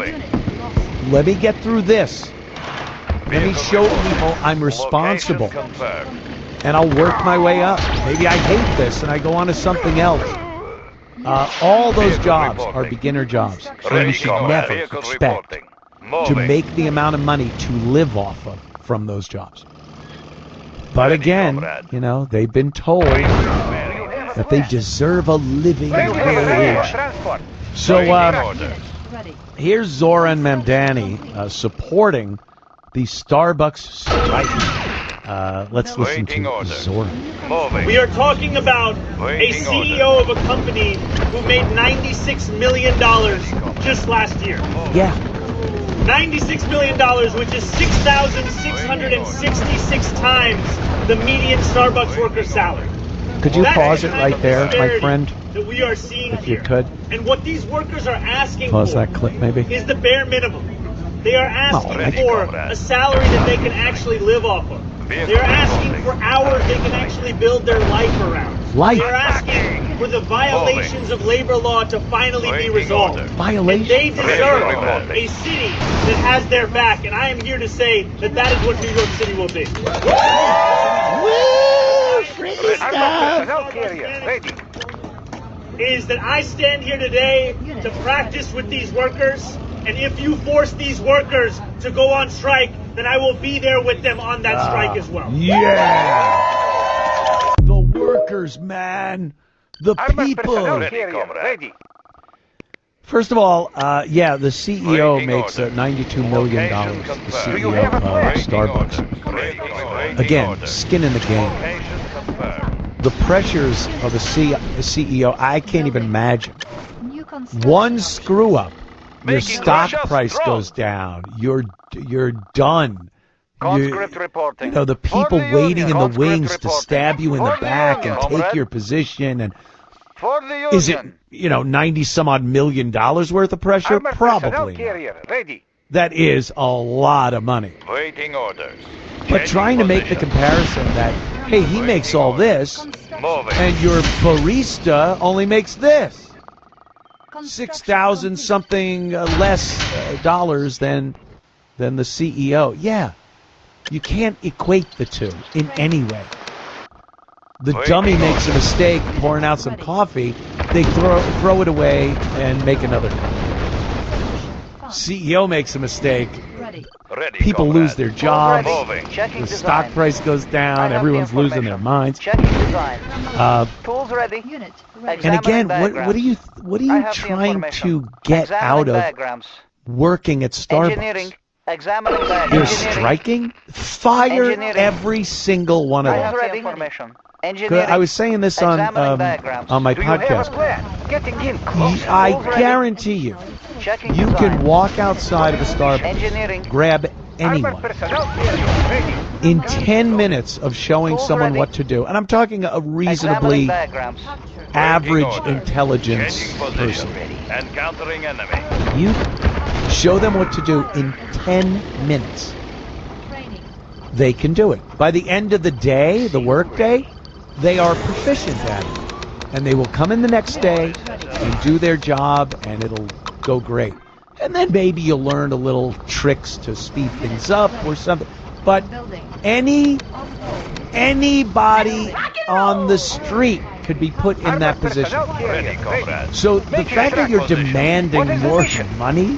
E: Let me get through this. Let me show people I'm responsible. And I'll work my way up. Maybe I hate this and I go on to something else. All those jobs are beginner jobs. And you should never expect to make the amount of money to live off of from those jobs. But again, they've been told that they deserve a living wage. So here's Zoran Mamdani supporting the Starbucks strike. Let's listen to Zoran.
N: We are talking about a CEO of a company who made $96 million just last year.
E: Yeah.
N: $96 million, which is 6,666 times the median Starbucks worker salary.
E: Could you pause it right there, my friend?
N: That we are seeing
E: if you could.
N: And what these workers are asking
E: pause
N: for
E: that clip, maybe.
N: Is the bare minimum. They are asking for a salary that they can actually live off of. They're asking for hours they can actually build their life around. They're asking for the violations of labor law to finally be resolved.
E: Violations?
N: And they deserve a city that has their back. And I am here to say that that is what New York City will be. Is that I stand here today to practice with these workers. And if you force these workers to go on strike, then I will be there with them on that strike as well.
E: Yeah! The workers, man! The people! First of all, the CEO makes $92 million, the CEO of Starbucks. Again, skin in the game. The pressures of a CEO, I can't even imagine. One screw-up. Your stock price goes down. You're done. The people waiting in the wings to stab you in the back and take your position. And is it, $90 some odd million worth of pressure? Probably not. That is a lot of money.
J: Waiting orders.
E: But trying to make the comparison that, hey, he makes all this, and your barista only makes this. 6,000 something less dollars than the CEO. Yeah, you can't equate the two in any way. The dummy makes a mistake pouring out some coffee, they throw it away and make another cup. CEO makes a mistake, people lose their jobs, the stock price goes down, everyone's losing their minds. And again, what are you trying to get out of working at Starbucks? They're striking? Fire every single one of them. I was saying this on my podcast. I guarantee you can walk outside of a Starbucks, grab anyone, in 10 minutes of showing someone what to do, and I'm talking a reasonably average intelligence person, you show them what to do in 10 minutes. They can do it. By the end of the day, the work day, they are proficient at it. And they will come in the next day and do their job, and it'll go great. And then maybe you'll learn a little tricks to speed things up or something. But anybody on the street could be put in that position. So the fact that you're demanding more money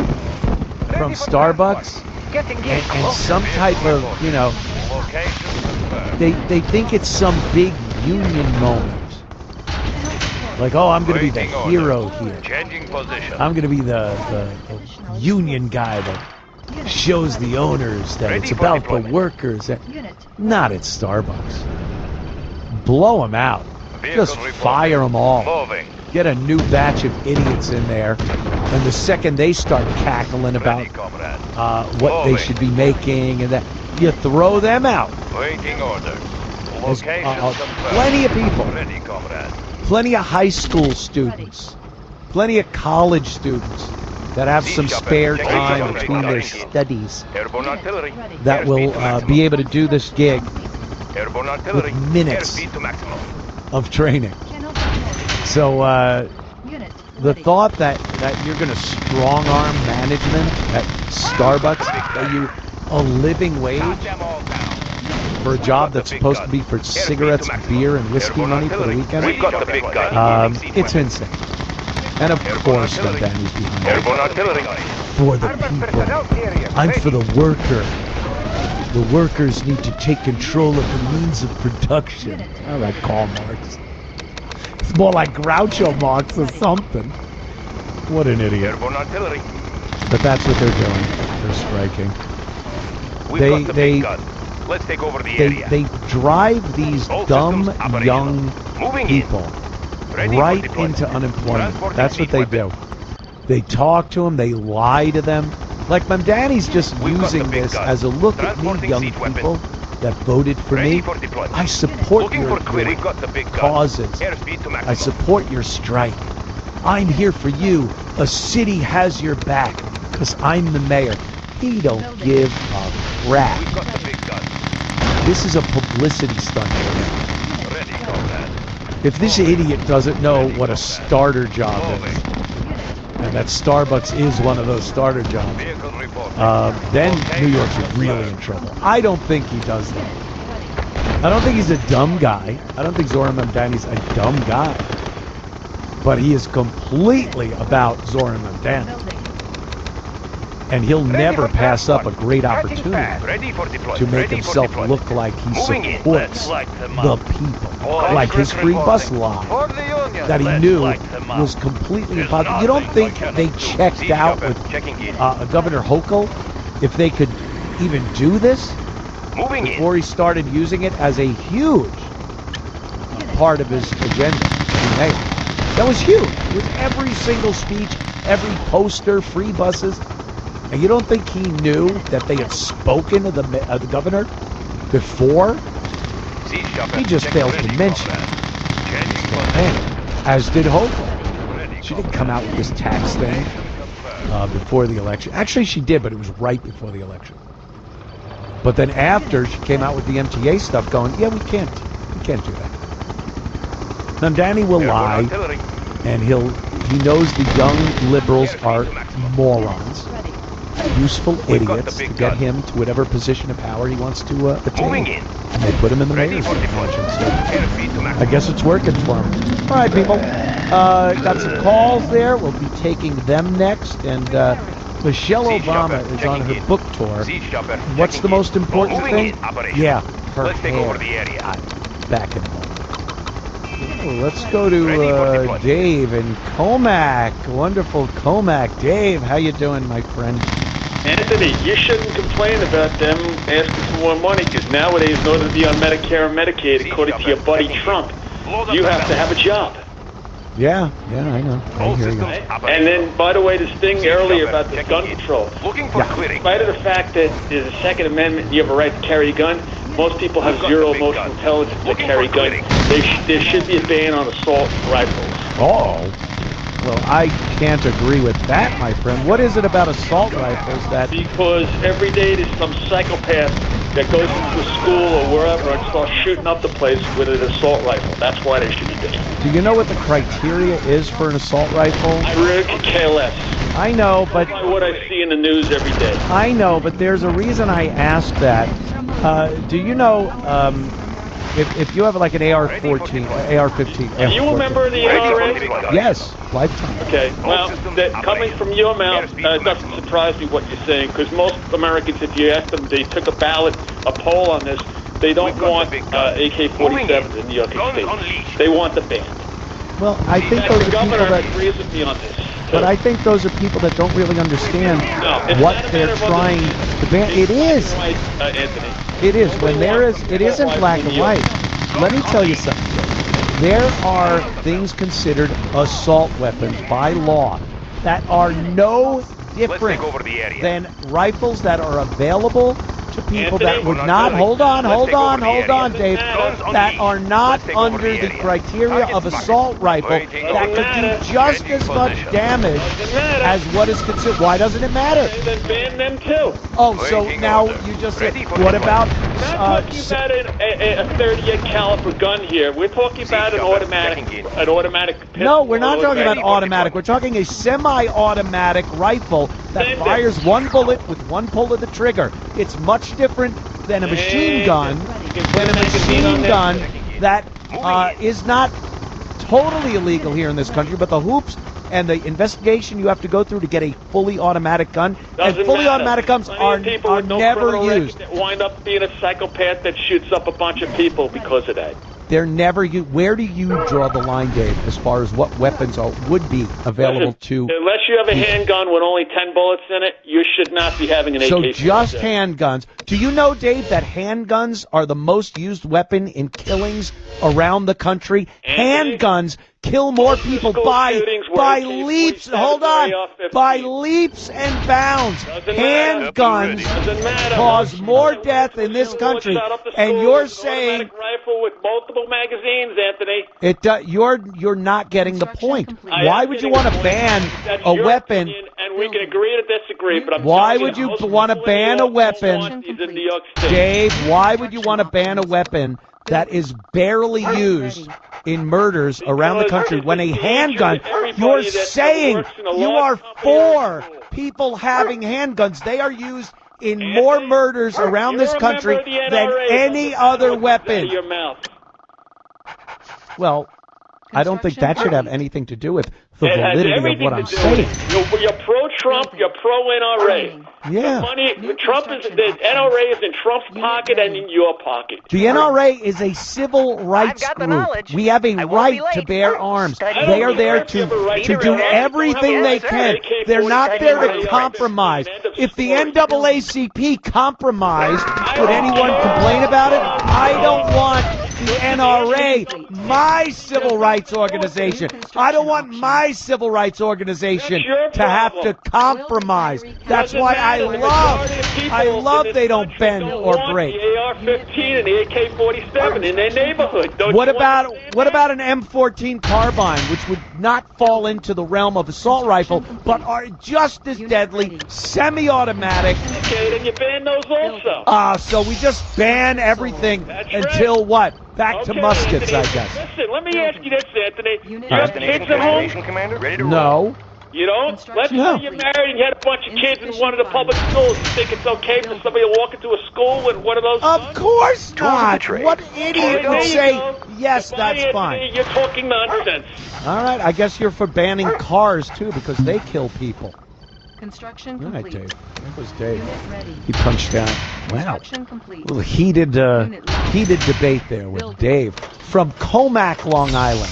E: from Starbucks and some type of, you know, they think it's some big union moment. Like, oh, I'm going to be the hero here. I'm going to be the union guy that shows the owners that it's about the workers. Not at Starbucks. Blow them out. Just fire them all. Get a new batch of idiots in there. And the second they start cackling about what they should be making and that, you throw them out. There's plenty of people. Plenty of high school students, plenty of college students that have some spare time between their studies that will be able to do this gig with minutes of training. So the thought that you're going to strong-arm management at Starbucks, pay you a living wage for a job that's supposed to be for cigarettes, beer, and whiskey money for the weekend, it's insane. And of course, the Danny's behind it. For the people. I'm for the worker. The workers need to take control of the means of production. I like Karl Marx. It's more like Groucho Marx or something. What an idiot. But that's what they're doing. They're striking.
J: Let's take over the area.
E: They drive these dumb young people right into unemployment. That's what they do. They talk to them. They lie to them. Like Mamdani's just using this as a look at me, young people that voted for me. I support your causes. I support your strike. I'm here for you. A city has your back because I'm the mayor. He don't give a crap. This is a publicity stunt. If this idiot doesn't know what a starter job is, and that Starbucks is one of those starter jobs, then New York's really in trouble. I don't think he does that. I don't think he's a dumb guy. I don't think Zoran Mamdani's a dumb guy. But he is completely about Zoran Mamdani. And he'll never pass up a great opportunity to make himself look like he supports the people. Like his free bus line that he knew was completely impossible. You don't think they checked out with Governor Hochul if they could even do this before he started using it as a huge part of his agenda? That was huge. With every single speech, every poster, free buses. And you don't think he knew that they had spoken to the governor before? He just failed to mention it. As did Hochul. She didn't come out with this tax thing before the election. Actually, she did, but it was right before the election. But then after, she came out with the MTA stuff going, yeah, we can't do that. Mamdani will lie, and he knows the young liberals are morons. Useful idiots to get him to whatever position of power he wants to attain. And they put him in the mayor's mansion. So I guess it's working for him. All right, people. Got some calls there. We'll be taking them next. And Michelle Obama is on her book tour. What's the most important thing? Yeah, her hair. Back in a moment. Let's go to Dave in Comac. Wonderful Comac. Dave, how you doing, my friend?
O: Anthony, you shouldn't complain about them asking for more money, because nowadays, in order to be on Medicare and Medicaid, according to your buddy Trump, you have to have a job.
E: Yeah, I know. I hear you.
O: And then, by the way, this thing earlier about the gun control. In spite of the fact that there's a Second Amendment and you have a right to carry a gun, most people have zero emotional intelligence to carry a gun. There should be a ban on assault rifles.
E: Oh. Well, I can't agree with that, my friend. What is it about assault rifles that...
O: Because every day there's some psychopath that goes into a school or wherever and starts shooting up the place with an assault rifle. That's why they should be dead.
E: Do you know what the criteria is for an assault rifle?
O: I really could care less.
E: I know, but...
O: By what I see in the news every day.
E: I know, but there's a reason I asked that. Do you know... If you have like an AR-14, AR-15...
O: Are you a member of the NRA?
E: Yes, lifetime.
O: Okay, well, coming from your mouth, it doesn't surprise me what you're saying, because most Americans, if you ask them, they took a poll on this, they don't want AK-47s in New York State. They want the ban.
E: Well, I think those are people that...
O: agrees with me on this.
E: But I think those are people that don't really understand what they're trying to ban. It is.
O: Anthony.
E: It is. When there is, it isn't black and white. Let me tell you something. There are things considered assault weapons by law that are no different than rifles that are available to people that would not, hold on, Dave, that are not under the criteria of assault rifle, that could do just as much damage as what is considered. Why doesn't it matter?
O: Then ban them too.
E: Oh, so now you just said, what about...
O: We're not talking about a 38 caliber gun here. We're talking about an automatic pistol.
E: No, we're not talking about automatic. We're talking a semi-automatic rifle that fires one bullet with one pull of the trigger. It's much different than a machine gun, that is not totally illegal here in this country, but the hoops and the investigation you have to go through to get a fully automatic gun, and fully automatic guns are never used.
O: That wind up being a psychopath that shoots up a bunch of people because of that.
E: They're never used. Where do you draw the line, Dave, as far as what weapons would be available to...
O: Unless you have a handgun with only 10 bullets in it, you should not be having an AK-47.
E: So just handguns. Do you know, Dave, that handguns are the most used weapon in killings around the country? Handguns kill more people by leaps. Hold on. By leaps and bounds. Handguns cause more death in this country. And you're saying...
O: rifle with multiple magazines, Anthony.
E: You're not getting the point. Why would you want to ban a weapon?
O: And we can agree to disagree, but
E: why would you want to ban a weapon, Dave? Why would you want to ban a weapon that is barely used in murders around the country when a handgun? You're saying you are for people having handguns. They are used in more murders around this country than any other weapon. Well, I don't think that should have anything to do with the validity of what I'm saying.
O: You're pro-Trump, you're pro-NRA.
E: Yeah.
O: Trump is, the NRA is in Trump's pocket and in your pocket.
E: The NRA is a civil rights group. We have a right to bear arms. They are there to do everything they can. They're not there to compromise. If the NAACP compromised, would anyone complain about it? I don't want the NRA, my civil rights organization. I don't want my civil rights organization to have to compromise. That's why I love they don't bend or break.
O: The AR-15 and the AK-47 in their neighborhood.
E: What about an M14 carbine, which would not fall into the realm of assault rifle, but are just as deadly, semi-automatic?
O: Okay, then you ban those also.
E: So we just ban everything until what? Back to muskets,
O: Anthony,
E: I guess.
O: Listen, let me ask you this, Anthony. You have kids at home?
J: Commander, ready to
E: No.
O: You don't? Let's say you're married and you had a bunch of kids in one of the public schools. You think it's okay for somebody to walk into a school with one of those guns?
E: Of course not. What idiot would say, yes, that's fine?
O: You're talking nonsense.
E: All right, I guess you're for banning cars, too, because they kill people.
A: Construction
E: All right,
A: complete.
E: Dave. That was Dave.
A: Unit ready.
E: He punched out. Wow.
A: Construction complete.
E: A little heated debate there with Dave from Comac, Long Island,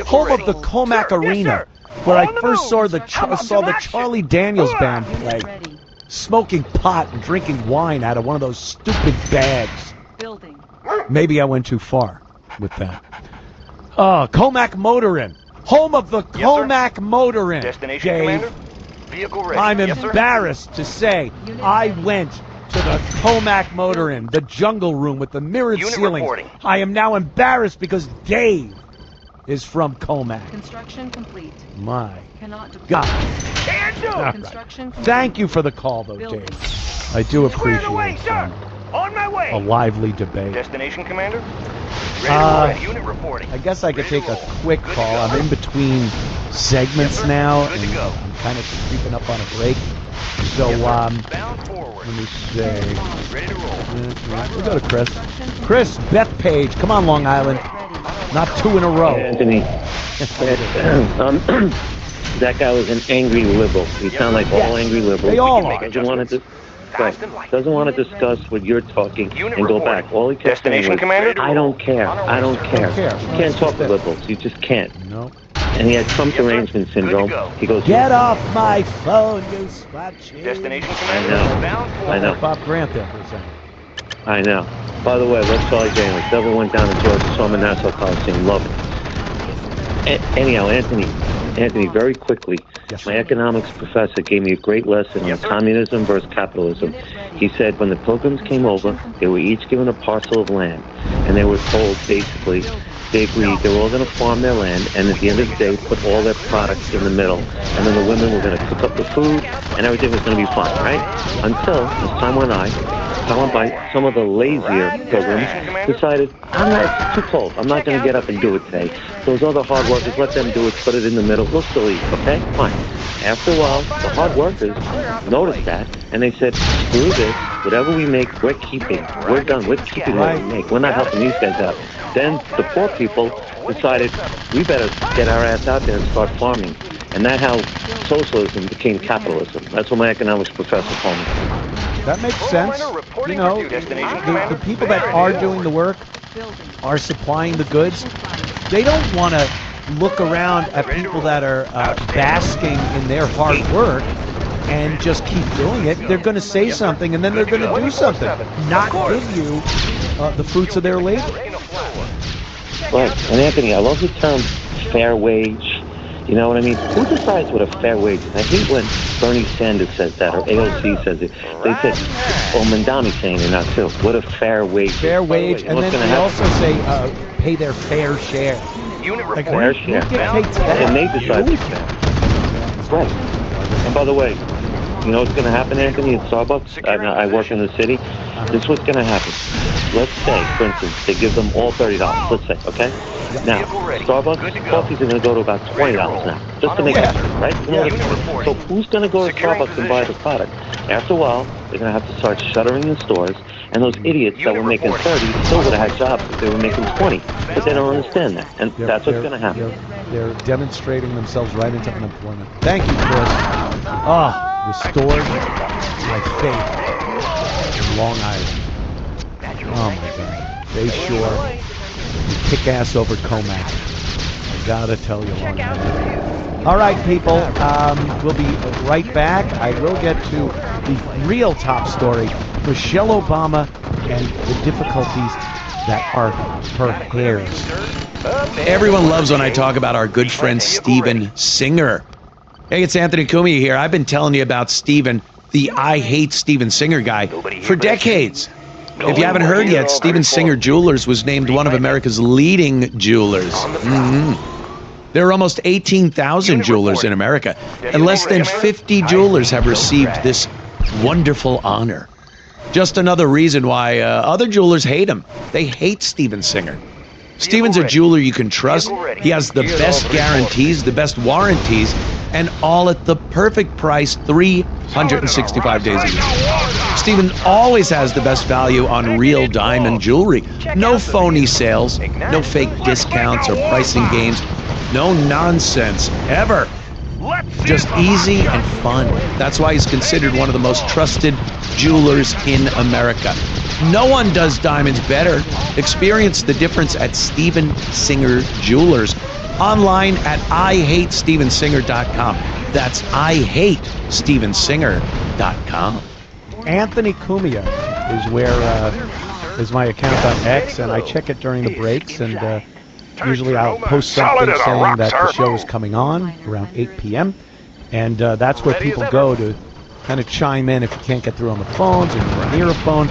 E: home of the Comac Arena, where I first saw the Charlie Daniels Band play, smoking pot and drinking wine out of one of those stupid bags.
A: Building.
E: Maybe I went too far with that. Comac Motorin, home of the Comac Motorin.
J: Destination,
E: Dave.
J: Commander? Vehicle ready.
E: I'm embarrassed to say I went to the Comac Motorin, the jungle room with the mirrored ceilings. I am now embarrassed because Dave is from Comac.
A: Construction complete.
E: My
A: Cannot deploy.
E: God.
A: Construction complete.
E: Thank you for the call, though,
A: Building.
E: Dave. I do appreciate it.
J: On my way.
E: a lively debate.
K: Destination, Commander? Ready unit reporting.
E: I guess I could take a quick call. I'm in between segments now, and I'm kind of creeping up on a break. So, let me say.
K: Ready to roll.
E: We'll go to Chris. Chris, Bethpage. Come on, Long Island. Not 2 in a row.
P: Anthony, that guy was an angry liberal. You sound like all angry liberals.
E: They all are.
P: Doesn't want to discuss what you're talking and go back. All he kept saying was,
K: Commander?
P: I don't care. I don't care. You can't talk to liberals. You just can't.
E: No.
P: And he had Trump derangement syndrome. He goes,
E: get off my phone, you spot cheese.
K: Destination, Commander?
P: I know.
E: Bob Grant there for a second.
P: I know. By the way, let's Charlie Daniels. Never went down to Georgia, saw him in Nassau Coliseum. Love it. Anyhow, Anthony, very quickly, my economics professor gave me a great lesson on communism versus capitalism. He said when the Pilgrims came over, they were each given a parcel of land, and they were told basically they agreed they were all going to farm their land, and at the end of the day, put all their products in the middle, and then the women were going to cook up the food, and everything was going to be fine, right? Until, as time went by, some of the lazier pilgrims decided, it's too cold. I'm not going to get up and do it today. Those other hard workers, let them do it, put it in the middle. We'll still eat, okay? Fine. After a while, the hard workers noticed that, and they said, screw this. Whatever we make, we're keeping. We're done. We're keeping what we make. We're not helping these guys out. Then the poor people decided, we better get our ass out there and start farming. And that's how socialism became capitalism. That's what my economics professor told me.
E: That makes sense. You know, the people that are doing the work, are supplying the goods, they don't want to look around at people that are basking in their hard work and just keep doing it. They're going to say something, and then they're going to do something, not give you the fruits of their labor.
P: Right. And Anthony, I love the term fair wage. You know what I mean? Who decides what a fair wage is? I hate when Bernie Sanders says that, or AOC says it. They said, Mandami's saying it now too. What a fair wage.
E: Fair wage, and then they also say pay their fair share. Like,
P: fair share. And they decide it's fair. Right. And by the way, you know what's going to happen, Anthony, at Starbucks? I work in the city. This is what's going to happen. Let's say, for instance, they give them all $30. Let's say, okay? Now, Starbucks coffees are going to go to about $20 now, just to make it, right? So who's going to go to Starbucks and buy the product? After a while, they're going to have to start shuttering the stores, and those idiots that were making 30 still would have had jobs if they were making 20. But they don't understand that, and that's what's going to happen.
E: They're demonstrating themselves right into unemployment. Thank you, Chris. Restored my faith in Long Island. Oh my God. Bay Shore. Kick ass over Comac. I gotta tell you, Long Island. All right, people. We'll be right back. I will get to the real top story: Michelle Obama and the difficulties that are her hairs.
C: Everyone loves when I talk about our good friend Steven Singer. Hey, it's Anthony Cumia here. I've been telling you about Steven, the I Hate Steven Singer guy, for decades. If you haven't heard yet, Steven Singer Jewelers was named one of America's leading jewelers. There are almost 18,000 jewelers in America, and less than 50 jewelers have received this wonderful honor. Just another reason why other jewelers hate him. They hate Steven Singer. Steven's a jeweler you can trust. He has the best guarantees, the best warranties, and all at the perfect price 365 days a year. Steven always has the best value on real diamond jewelry. No phony sales, no fake discounts or pricing games, no nonsense, ever. Just easy and fun. That's why he's considered one of the most trusted jewelers in America. No one does diamonds better. Experience the difference at Steven Singer Jewelers. Online at IHateStevenSinger.com. That's IHateStevenSinger.com.
E: Anthony Cumia is my account on X, and I check it during the breaks, and usually I'll post something saying that the show is coming on around 8 p.m. And that's where people go to kind of chime in if you can't get through on the phones or you're near a phone.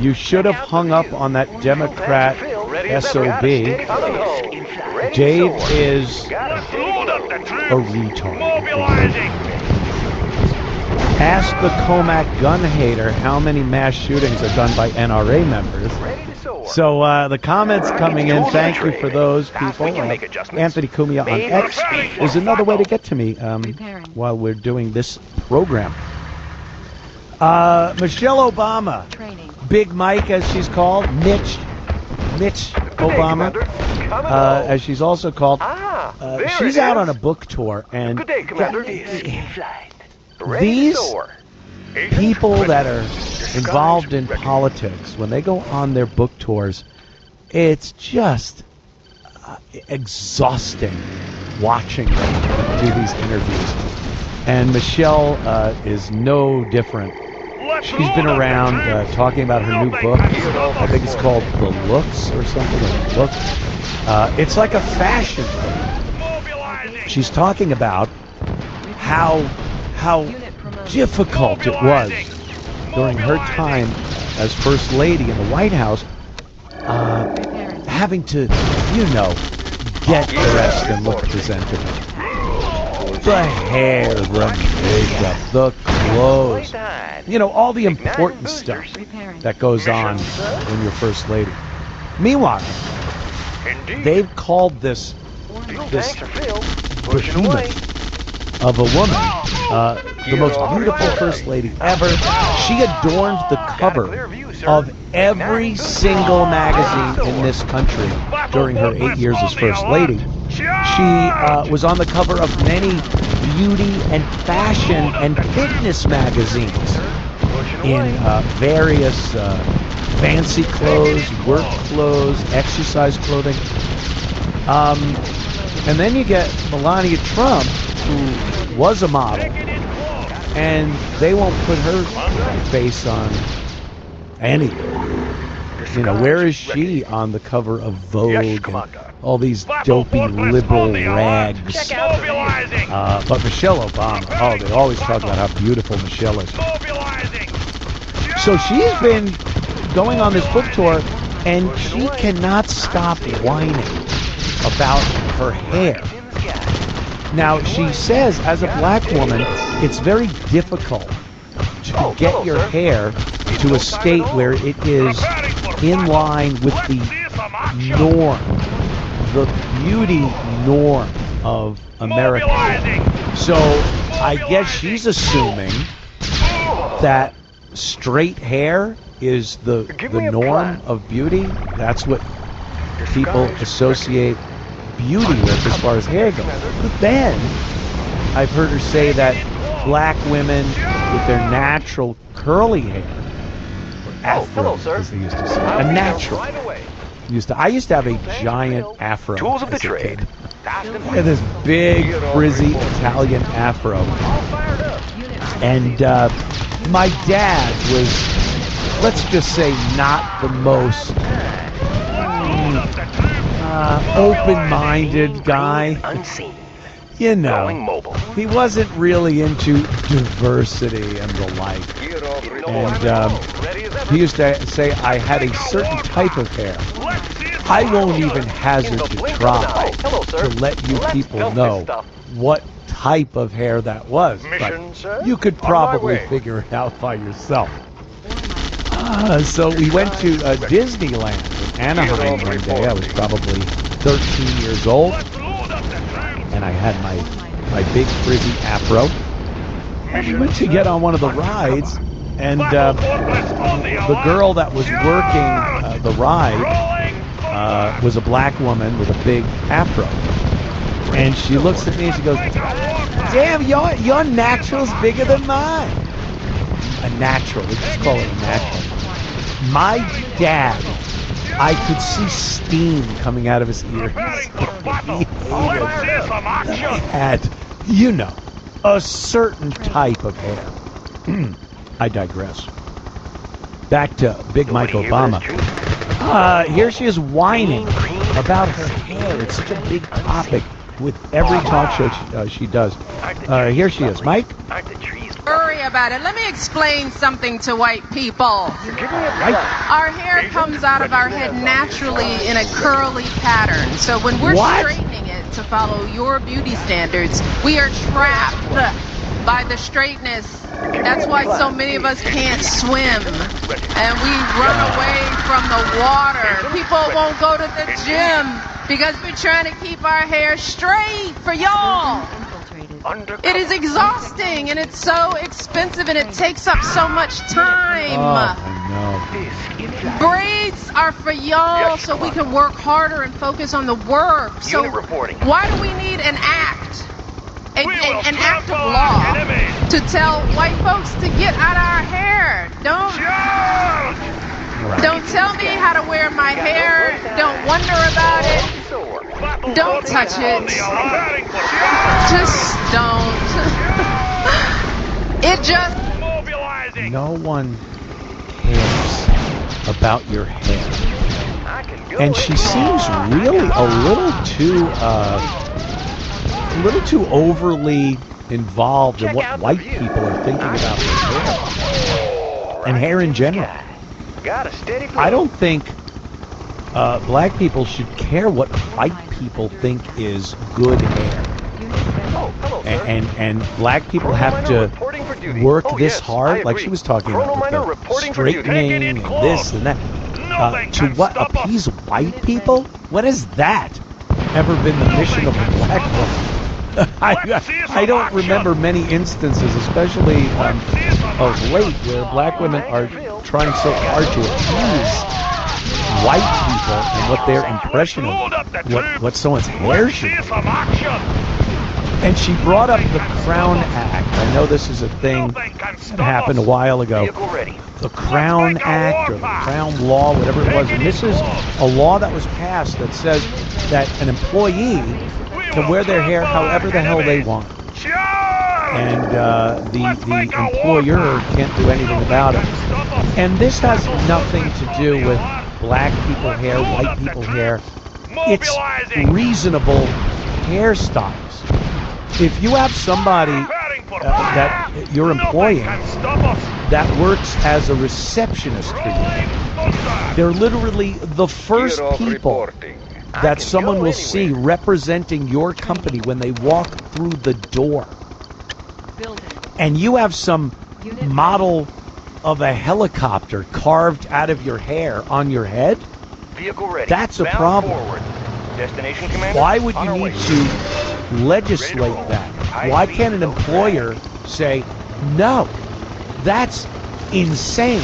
E: You should have hung up on that Democrat SOB. Dave is a retard. Ask the Comac gun hater how many mass shootings are done by NRA members. So the comments coming in, thank you for those people. Anthony Cumia on X is another way to get to me while we're doing this program. Michelle Obama, Big Mike as she's called, Mitch Obama, as she's also called. She's out on a book tour, and these people that are involved in politics, when they go on their book tours, it's just exhausting watching them do these interviews. And Michelle is no different. She's been around talking about her new book. I think it's called The Looks or something like The Look. It's like a fashion thing. She's talking about how difficult it was during her time as First Lady in the White House, having to, get dressed and look presentable. The hair, the makeup, the clothes, all the important stuff that goes on when you're First Lady. Meanwhile, they've called this behemoth of a woman, the most beautiful First Lady ever. She adorned the cover of every single magazine in this country during her 8 years as First Lady. She was on the cover of many beauty and fashion and fitness magazines in various fancy clothes, work clothes, exercise clothing. And then you get Melania Trump, who was a model, and they won't put her face on anything. Where is she on the cover of Vogue and all these dopey liberal rags? But Michelle Obama, they always talk about how beautiful Michelle is. So she's been going on this book tour, and she cannot stop whining about her hair. Now, she says, as a black woman, it's very difficult to get your hair to a state where it is in line with the norm, the beauty norm of America. So I guess she's assuming that straight hair is the norm of beauty. That's what people associate beauty with as far as hair goes. But then I've heard her say that black women with their natural curly hair, afro, as they used to say, a natural. I used to have a giant afro as a kid. I had this big, frizzy Italian afro. And my dad was, let's just say, not the most open-minded guy. He wasn't really into diversity and the like. And he used to say I had a certain type of hair. I won't even hazard to try to let you people know what type of hair that was. But you could probably figure it out by yourself. So we went to Disneyland in Anaheim one day. I was probably 13 years old. And I had my big frizzy afro. And we went to get on one of the rides. And the girl that was working the ride was a black woman with a big afro. And she looks at me and she goes, "Damn, your natural's bigger than mine." A natural. They just call it a natural. My dad, I could see steam coming out of his ears. He had, a certain type of hair. I digress. Back to Big Mike Obama. Here she is whining about her hair. It's such a big topic with every talk show she does. Here she is. Mike?
Q: Worry about it. Let me explain something to white people. Our hair comes out of our head naturally in a curly pattern. So when we're straightening it to follow your beauty standards, we are trapped by the straightness. That's why so many of us can't swim. And we run away from the water. People won't go to the gym because we're trying to keep our hair straight for y'all. It is exhausting and it's so expensive and it takes up so much time. Braids are for y'all so we can work harder and focus on the work. So why do we need an act? An act of law to tell white folks to get out of our hair. Don't tell me how to wear my hair. Don't wonder about it. Don't touch it. Just don't. It just...
E: No one cares about your hair. And she seems really a little too overly involved in what white people are thinking about their hair and hair in general. I don't think black people should care what white people think is good hair. And black people have to work this hard, like she was talking about, with the straightening and this and that. To what, appease white people? What has that ever been the mission of a black woman? I don't remember many instances, especially of late, where black women are trying so hard to appease white people and what their impression of what someone's hair should be. And she brought up the Crown Act. I know this is a thing that happened a while ago. The Crown Act or the Crown Law, whatever it was. And this is a law that was passed that says that an employee can wear their hair however the hell they want. And the employer can't do anything about it. And this has nothing to do with black people hair, white people hair. It's reasonable hairstyles. If you have somebody that you're employing that works as a receptionist for you, they're literally the first people that someone will see representing your company when they walk through the door. And you have some model of a helicopter carved out of your hair on your head? That's a problem. Why would you need to legislate that? Why can't an employer say, no, that's insane.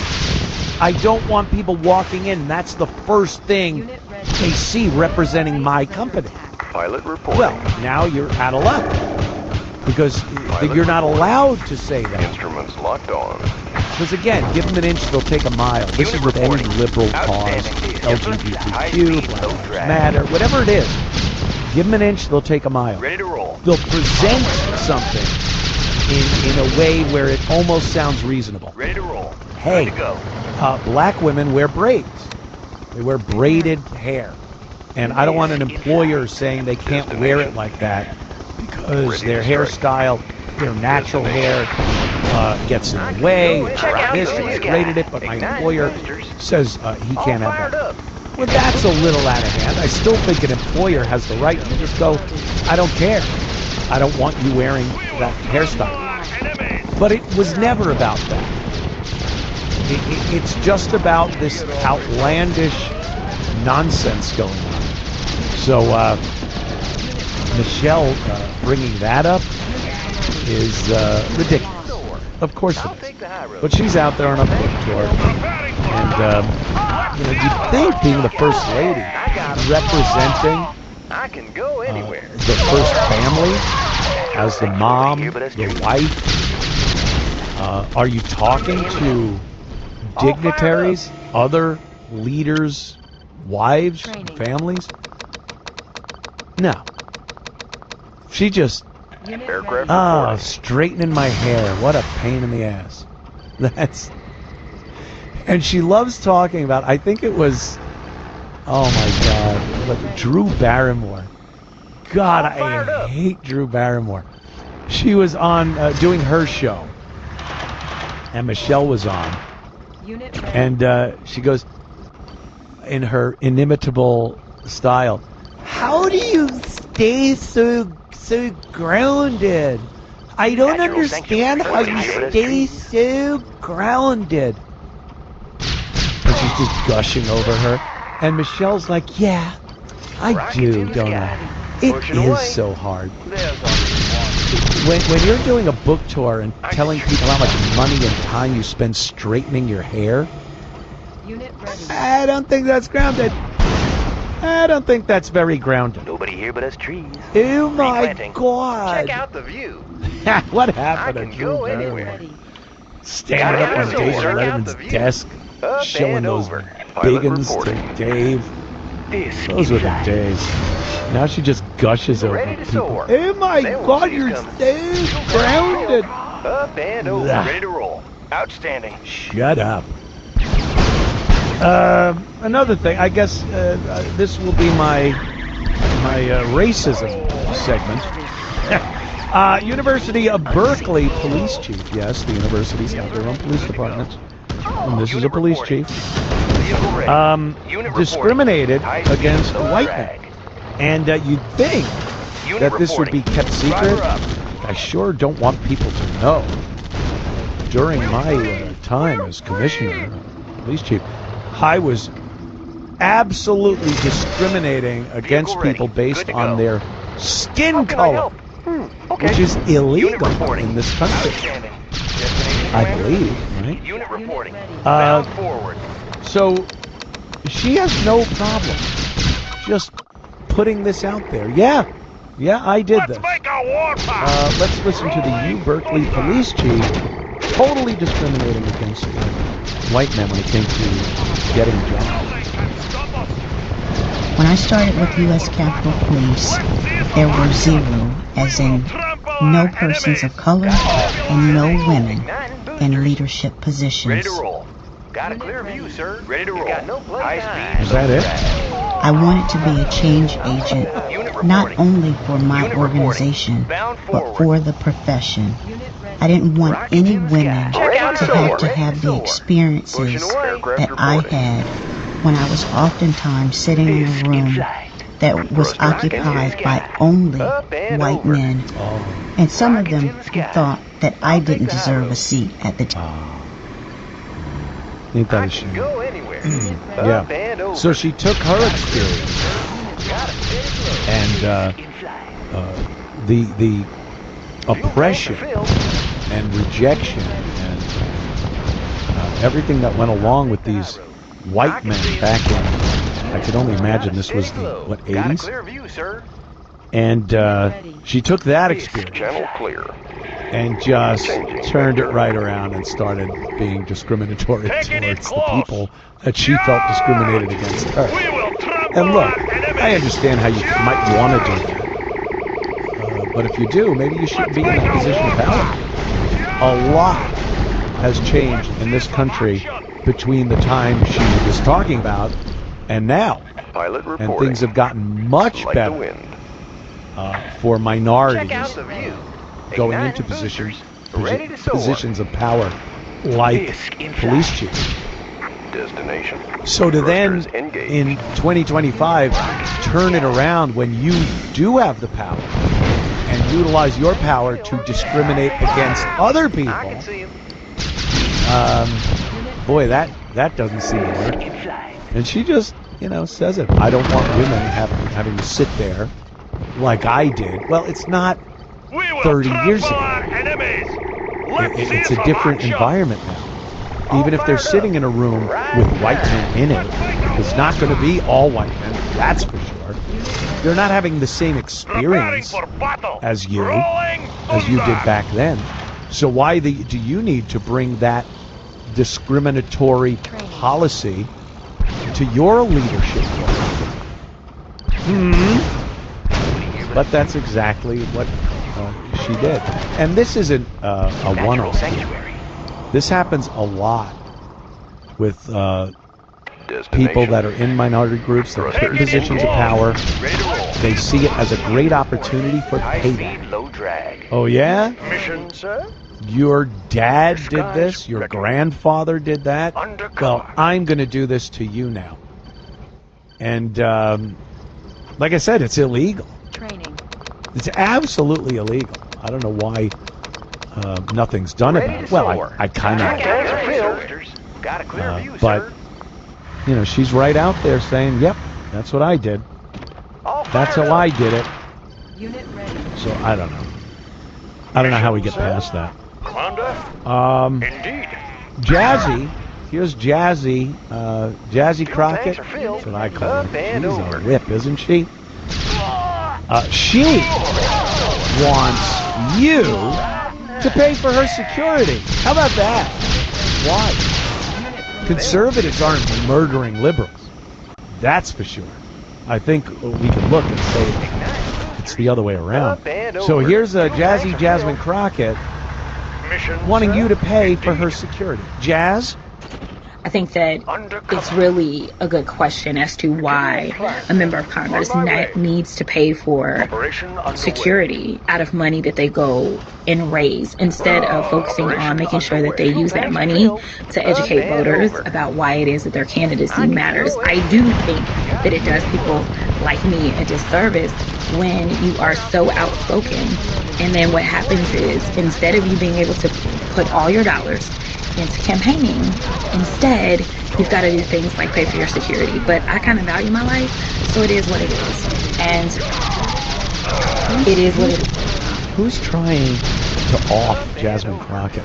E: I don't want people walking in. That's the first thing they see representing my company.
K: Pilot reporting.
E: Well, now you're out of luck because you're not allowed to say that.
K: Instruments locked on.
E: Because again, give them an inch, they'll take a mile. This is with any liberal cause, LGBTQ, Black Lives Matter, whatever it is. Give them an inch, they'll take a mile.
K: Ready to roll.
E: They'll present something in a way where it almost sounds reasonable.
K: Ready to roll.
E: Hey,
K: Ready to go.
E: Black women wear braids. They wear braided hair. And I don't want an employer saying they can't wear it like that because their hairstyle, their natural hair gets in the way. It's like this, and I braided it, but my employer says he can't have that. Well, that's a little out of hand. I still think an employer has the right to just go, I don't care. I don't want you wearing that hairstyle. But it was never about that. It's just about this outlandish nonsense going on. So Michelle bringing that up is ridiculous. Of course it is. But she's out there on a book tour. And you'd think being the first lady, representing the first family, as the mom, the wife, are you talking to dignitaries, other leaders, wives, families? No. She just, straightening my hair. What a pain in the ass. And she loves talking about, I think it was, oh my God, like Drew Barrymore. God, I hate Drew Barrymore. She was on doing her show, and Michelle was on. And she goes, in her inimitable style, how do you stay so grounded? I don't understand how you stay so grounded. And she's just gushing over her. And Michelle's like, yeah, I do, don't I? It is so hard. When you're doing a book tour and telling people how much money and time you spend straightening your hair, I don't think that's grounded. I don't think that's very grounded.
K: Nobody here but us trees.
E: Oh my God!
K: Check out the view.
E: What happened to
K: I can
E: Drew
K: go
E: Barrymore?
K: anywhere.
E: Standing up on David Letterman's desk, showing those big uns to Dave. Those were the days. Now she just gushes over people. Oh my God, you're so grounded.
K: Up and over. Ready to roll. Outstanding.
E: Shut up. Another thing, I guess this will be my racism segment. University of Berkeley police chief. Yes, the universities have their own police departments. And this is a police chief. Discriminated against white men. And you'd think that this would be kept secret. I sure don't want people to know. During my time as commissioner, police chief, I was absolutely discriminating against people based on their skin color, which is illegal in this country, I believe, right?
K: Unit reporting. Bound forward.
E: So she has no problem just putting this out there. Yeah, I did this. Let's listen to the U Berkeley police chief totally discriminating against white men when it came to getting jobs.
R: When I started with U.S. Capitol Police, there were zero, as in no persons of color and no women in leadership positions.
K: Ready to roll. Got a clear view, sir. Ready to roll. High speed.
E: Is that it?
R: I wanted to be a change agent, not only for my organization, but for the profession. I didn't want any women to have the experiences that I had when I was oftentimes sitting in a room that was occupied by only white men. And some of them thought that I didn't deserve a seat at the table.
E: Ain't that a shame? Yeah. So she took her experience and the oppression and rejection and everything that went along with these white men back in, I could only imagine this was the, what, 80s? And she took that experience and just turned it right around and started being discriminatory towards the people that she felt discriminated against her. And look, I understand how you might want to do that. But if you do, maybe you shouldn't be in that position of power. A lot has changed in this country between the time she was talking about and now. And things have gotten much better for minorities going into positions of power like police chief. So to then, in 2025, turn it around when you do have the power and utilize your power to discriminate against other people, boy, that doesn't seem to work. And she just, says it. I don't want women having to sit there like I did. Well, it's not 30 years ago. It's a different environment now. Even if they're sitting in a room with white men in it, it's not going to be all white men, that's for sure. They're not having the same experience as you did back then. So why do you need to bring that discriminatory policy to your leadership role? But that's exactly what she did. And this isn't a one-off. This happens a lot with people that are in minority groups that are put in positions of power. They see it as a great opportunity for payback. Oh, yeah?
K: Mission, sir?
E: Your dad did this? Your grandfather did that? Well, I'm going to do this to you now. And like I said, it's illegal. It's absolutely illegal. I don't know why nothing's done about it. Well, I kind of... but, you know, she's right out there saying, yep, that's what I did. That's how I did it. So, I don't know. I don't know how we get past that. Jazzy. Here's Jazzy. Jazzy Crockett. That's what I call her. She's a whip, isn't she? She wants you to pay for her security. How about that? Why? Conservatives aren't murdering liberals. That's for sure. I think we can look and say it's the other way around. So here's Jazzy Jasmine Crockett wanting you to pay for her security. Jazz?
S: I think that it's really a good question as to why a member of Congress needs to pay for security out of money that they go and raise, instead of focusing on making sure that they use that money to educate voters about why it is that their candidacy matters. I do think that it does people like me a disservice when you are so outspoken, and then what happens is, instead of you being able to put all your dollars into campaigning, instead you've got to do things like pay for your security. But I kind of value my life, so it is what it is, and it is what it is.
E: Who's trying to off Jasmine Crockett?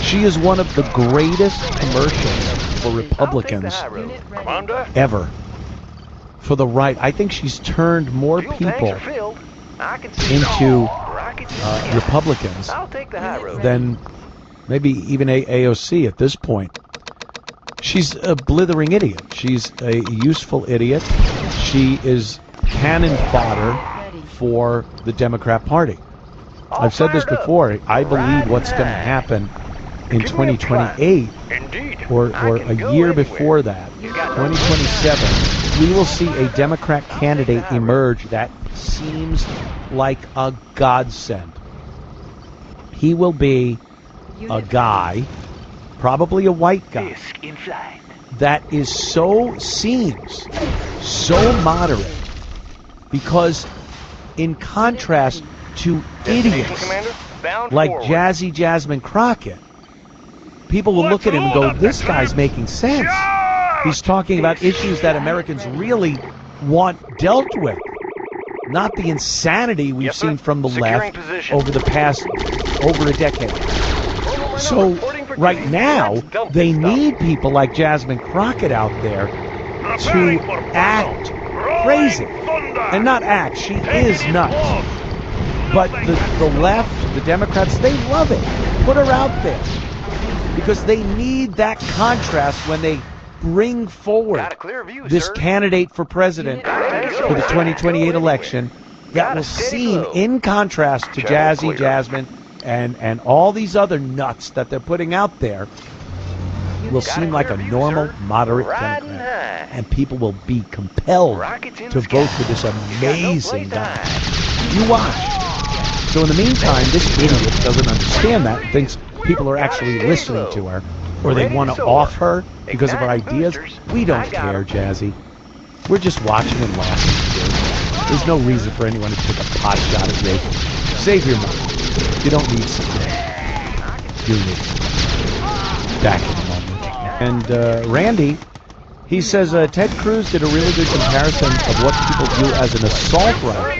E: She is one of the greatest commercials for Republicans ever. For the right, I think she's turned more people into Republicans than maybe even AOC at this point. She's a blithering idiot. She's a useful idiot. She is cannon fodder for the Democrat Party. I've said this before. I believe what's going to happen in 2028 or a year before that, 2027, we will see a Democrat candidate emerge that seems like a godsend. He will be a guy, probably a white guy, that seems so moderate, because in contrast to idiots like Jazzy Jasmine Crockett, people will look at him and go, this guy's making sense. He's talking about issues that Americans really want dealt with, not the insanity we've seen from the left over the past over a decade. So right now, they need people like Jasmine Crockett out there to act crazy. And not act, she is nuts. But the left, the Democrats, they love it. Put her out there. Because they need that contrast when they bring forward this candidate for president for the 2028 election that will seem, in contrast to Jazzy Jasmine and all these other nuts that they're putting out there, will seem like a normal, moderate Democrat. And people will be compelled to vote for this amazing guy. You watch. So in the meantime, this idiot doesn't understand that and thinks people are actually listening to her, or they want to off her because of her ideas. We don't care, Jazzy. We're just watching and laughing. There's no reason for anyone to take a pot shot at you. Save your money. You don't need support. You need it. Back in a moment. And Randy, he says Ted Cruz did a really good comparison of what people view as an assault rifle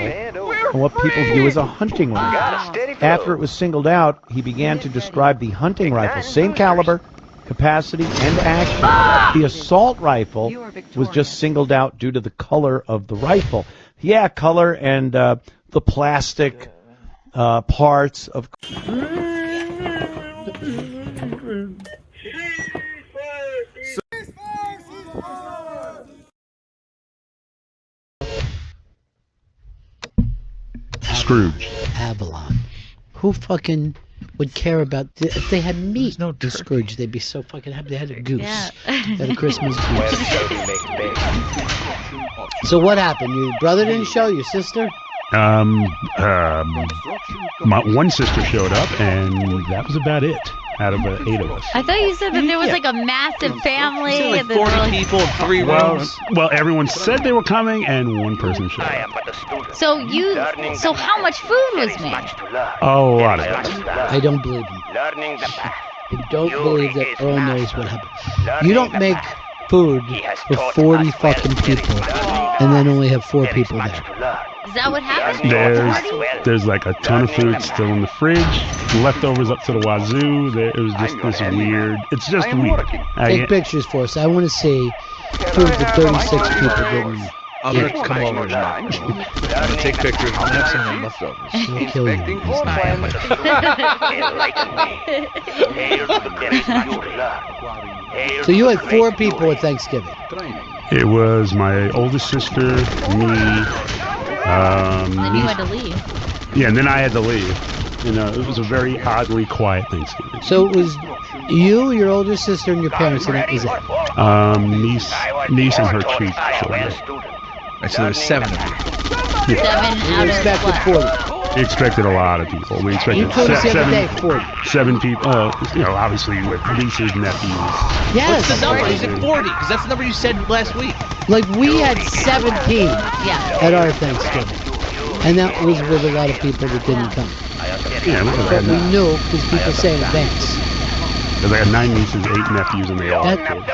E: and what people view as a hunting rifle. After it was singled out, he began to describe the hunting rifle, same caliber, capacity, and action. The assault rifle was just singled out due to the color of the rifle. Yeah, color and the plastic parts of... Scrooge.
F: Avalon. Who fucking would care about if they had meat? No Scrooge, they'd be so fucking happy. They had a goose.
T: Yeah.
F: They had a Christmas goose. So what happened? Your brother didn't show? Your sister?
U: My one sister showed up, and that was about it.
T: out of 8 of us.
U: I thought you said that there was like a massive family.
E: You said like
U: and then
E: 40 people in 3 rooms.
T: Well, everyone said they were coming, and 1 person showed up.
U: So how much food was made?
T: Oh, a lot of it.
F: I don't believe him. I don't believe that Earl knows what happened. You don't make food for 40 fucking people and then only have 4 people there.
U: Is that what happened?
T: There's like a ton of food still in the fridge, leftovers up to the wazoo. It was just this weird. It's just weird.
F: Take pictures for us. I want to see food that 36 people didn't.
E: I'm going to come over now. I'm going to take pictures. I'm going to have some of them leftovers.
F: I'll kill you. So you had 4 people at Thanksgiving.
T: It was my oldest sister, me.
U: And then you had to leave.
T: Yeah, and then I had to leave. You know, it was a very oddly quiet Thanksgiving.
F: So it was you, your older sister, and your parents, and that was it?
T: Niece and her 2 children.
E: So there were 7 of you.
U: 7 out of
F: expected 40.
T: We expected a lot of people. We expected
F: you told us the other day, 40.
T: 7 people. You know, obviously with nieces, nephews.
F: Yes.
E: What's the number? You said 40, because that's the number you said last week.
F: Like we had 17 at our Thanksgiving, and that was with a lot of people that didn't come.
T: Yeah,
F: but we knew because people say in advance.
T: Because I had 9 nieces, 8 nephews, and they all had kids.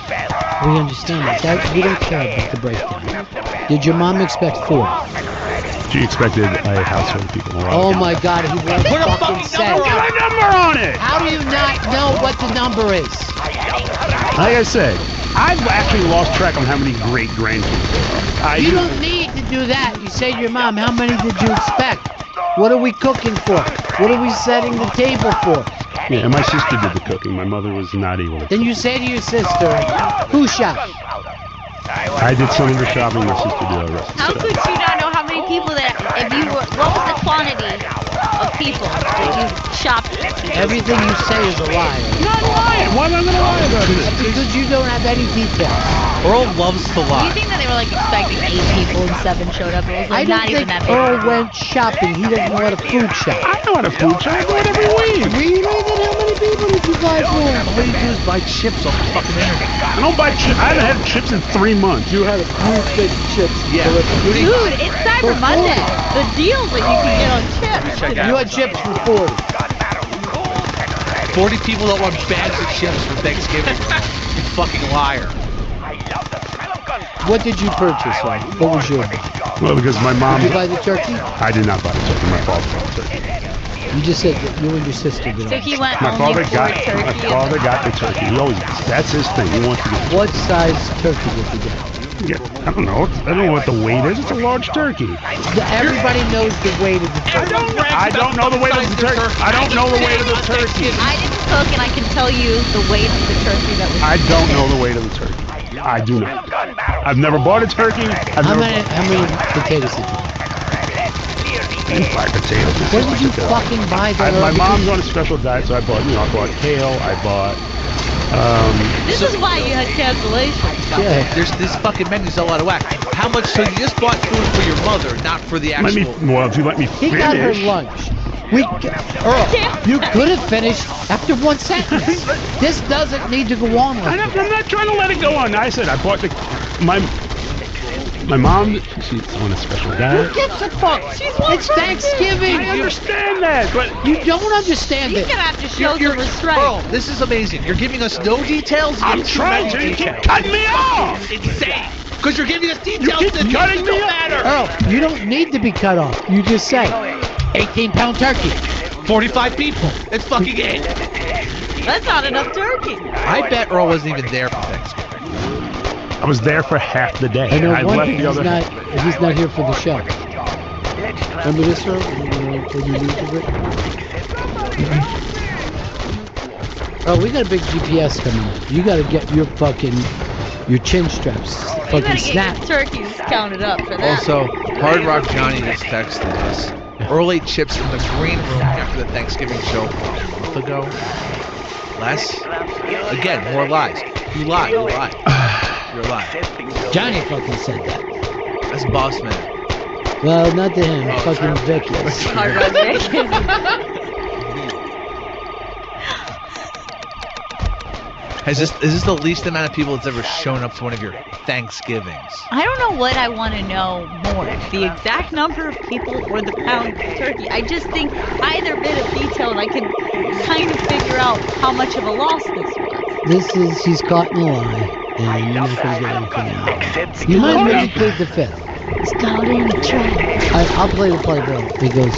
F: We understand that. We don't care about the breakdown. Did your mom expect 4?
T: She expected a household of people.
F: Oh my God, he won't fucking say.
T: Put a number on it!
F: How do you not know what the number is?
T: Like I said, I've actually lost track on how many great-grandkids there are.
F: You don't need to do that. You say to your mom, how many did you expect? What are we cooking for? What are we setting the table for?
T: Yeah, and my sister did the cooking. My mother was not able to.
F: Then you say to your sister, who shopped?
T: I did some of the shopping, my sister did the rest.
U: How could you not know how many people that, if you were, what was the quantity of people that you shopped with?
F: Everything you say is a lie.
T: Not lying. Why am I going to lie about this?
F: Because you don't have any details.
E: Earl loves to lie.
U: Do you think that they were like expecting 8 people and 7 showed up? It was like not even that big.
F: Earl went shopping. He doesn't know how to food shop.
T: I know how to food shop. I do it every week.
F: Really? Then how many people did you buy for?
E: All you do is buy chips off the fucking internet.
T: I don't buy chips. I haven't had chips in 3 months.
F: You had a few big chips.
E: Yeah.
U: Dude, it's Cyber Monday. The deals that you can get on chips.
F: You had chips for 40.
E: 40 people don't want bags of chips for Thanksgiving. You fucking liar.
F: What did you purchase? What was your?
T: Well, because my mom.
F: Did you buy the turkey?
T: I did not buy the turkey. My father bought the turkey.
F: You just said that you and your sister did.
U: So he went
T: my father got the turkey. He always. That's his thing. He wants to get.
F: What size turkey did you get?
T: Yeah, I don't know. I don't know what the weight is. It's a large turkey.
F: Everybody knows the weight of the turkey.
T: I don't know the weight of the turkey. I don't know the weight of the turkey.
U: I didn't cook, and I can tell you the weight of the turkey that was.
T: I don't know the weight of the turkey. I do not. I've never bought a turkey.
F: How many potatoes did you buy?
T: 5 potatoes.
F: What did you fucking buy?
T: My mom's on a special diet, so I bought kale. I bought.
U: This is why you had cancellations.
F: Yeah.
E: There's this fucking menu's all out of whack. How much? So you just bought food for your mother, not for the actual.
T: Well, if you let me finish.
F: He got her lunch. Earl, you could have finished after 1 sentence. This doesn't need to go on.
T: I'm not trying to let it go on. I said I bought my mom. She's on a special diet.
F: Who gives a fuck? It's Thanksgiving.
T: I understand that, but
F: you don't understand it.
U: He's gonna have to show the restraint.
E: Earl, this is amazing. You're giving us no details.
T: I'm trying to. You keep cutting me off.
E: It's insane. Because you're giving us details that
T: cutting
E: don't matter.
F: Earl, you don't need to be cut off. You just say 18-pound turkey.
E: 45 people. It's fucking it.
U: That's not enough turkey.
E: I bet Earl wasn't even there for Thanksgiving.
T: I was there for half the day.
F: I know
T: I left the other.
F: He's not here for the show. Remember this, Earl? When you leave the break? Oh, we got a big GPS coming. You got to get your chin straps fucking snapped.
U: Your turkeys counted up for that.
E: Also, Hard Rock Johnny is texting us. Earl ate chips in the green room after the Thanksgiving show a month ago. Less? Again, more lies. You lie. You're lying. You're lying.
F: Johnny fucking said that.
E: That's boss man.
F: Well, not to him. Fucking Vic is.
B: Is this the least amount of people that's ever shown up to one of your Thanksgivings?
U: I don't know what I want to know more, the exact number of people or the pound of turkey. I just think either bit of detail, and I can kind of figure out how much of a loss this was.
F: He's caught in a lie, and you're not going to get anything out of it. You might as well just plead the fifth.
U: It's caught in a trap.
F: I'll play the play, Bill. It goes,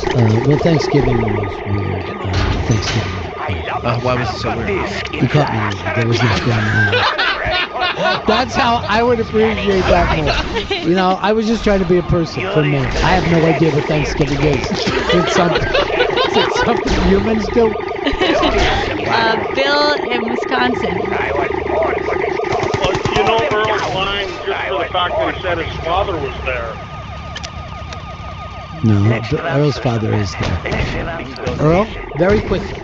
F: well, Thanksgiving was weird. Thanksgiving.
B: Why was it so weird?
F: You caught me. There was nothing going on. That's how I would appreciate that more. You know, I was just trying to be a person for me. I have no idea what Thanksgiving is. It's something humans do.
U: Bill in Wisconsin.
O: You know Earl's lying just for the fact that he said his father was there.
F: No, Earl's father is there. Earl, very quickly.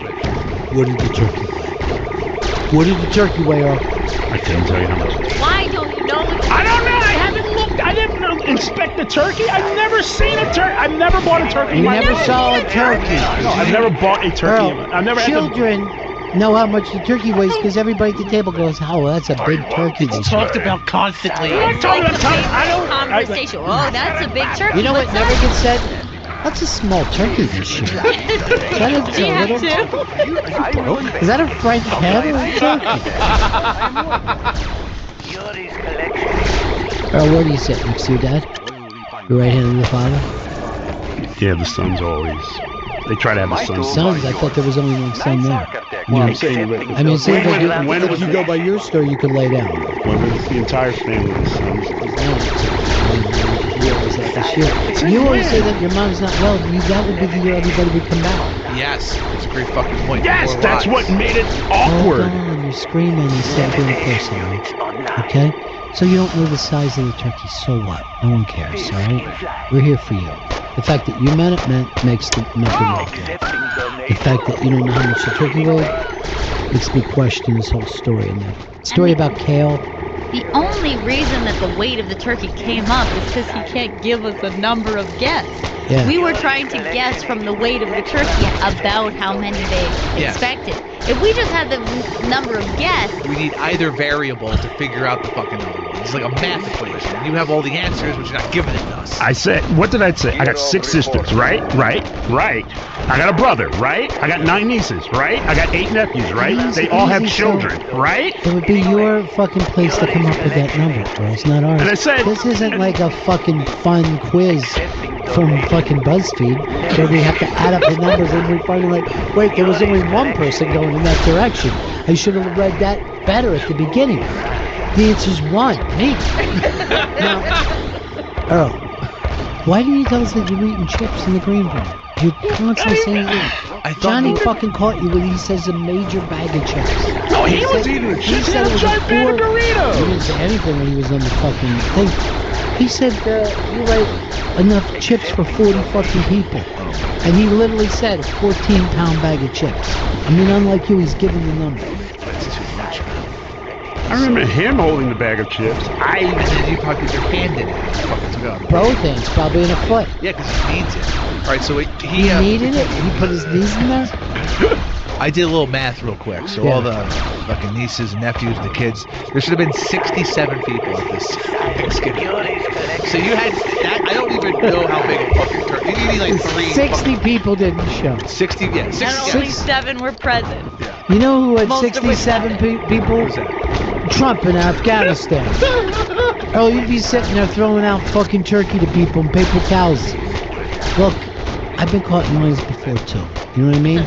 F: What did the turkey weigh? What did the turkey weigh, Earl?
T: I couldn't tell you how much.
U: Why don't you know?
T: I don't know. I haven't looked. I didn't inspect the turkey. I've never seen a turkey. I've never bought a turkey.
F: You never saw a turkey.
T: No, I've never bought a turkey.
F: Earl,
T: I've never
F: children know how much the turkey weighs because everybody at the table goes, "Oh, that's a big turkey."
B: It's talked about constantly.
U: It's like the favorite conversation. Oh, that's a big turkey.
F: You know what never gets said? That's a small turkey this year. Is that a French hen or a turkey? Earl, where do you sit? Next to your dad? Your right hand of the father?
T: Yeah, the son's always. They try to have a son.
F: Sons? I thought there was only one son there.
T: Well, I'm saying.
F: I mean, it seems like if you go by your story, you could lay down.
T: When was the entire family of sons?
F: You always say that your mom's not well. That would be the year everybody would come back.
B: Yes, it's a great fucking point.
T: Yes, that's what made it awkward.
F: Hold on, you're screaming instead of being a person, okay? So you don't know the size of the turkey, so what? No one cares, all right? We're here for you. The fact that you meant it makes the matter right there. The fact that you don't know how much the turkey weighed makes me question this whole story. And the story about kale.
U: The only reason that the weight of the turkey came up is because he can't give us a number of guests.
F: Yeah.
U: We were trying to guess from the weight of the turkey about how many they expected. If we just had the number of guests...
B: We need either variable to figure out the fucking other one. It's like a math equation. You have all the answers, but you're not giving it to us.
T: I said, what did I say? I got 6 sisters, right? I got a brother, right? I got 9 nieces, right? I got 8 nephews, right? They all have children, right?
F: It would be your fucking place to come up with that number, bro. It's not ours.
T: And I said...
F: This isn't like a fucking fun quiz from fucking BuzzFeed where we have to add up the numbers and we finally like, wait, there was only one person going in that direction. I should have read that better at the beginning. The answer's 1, me. Now, Earl, why didn't you tell us that you were eating chips in the green room? You're constantly saying it. Johnny fucking caught you when he says a major bag of chips.
T: No, he was eating the chips. He had a giant bag of Doritos.
F: He didn't say anything when he was on the fucking thing. He said you ate enough chips for 40 fucking people. And he literally said a 14-pound bag of chips. I mean, unlike you, he's giving the number.
B: That's too much, man.
T: I remember him holding the bag of chips.
B: And then you probably put your hand in it.
F: Both hands, probably in a foot.
B: Yeah, because he needs it. All right, so he
F: needed it? He put his knees in there?
B: I did a little math real quick. So all the fucking nieces and nephews and the kids, there should have been 67 people at this Thanksgiving. So you had, I don't even know how big a fucking turkey. You need like 3.
F: 60 people didn't show.
B: 60, yeah. 60,
U: and only 7 were present.
B: Yeah.
F: You know who had
U: Most
F: 67 people?
B: Who's that?
F: Trump in Afghanistan. Oh, you'd be sitting there throwing out fucking turkey to people and paper towels. Look, I've been caught in lies before too. You know what I mean?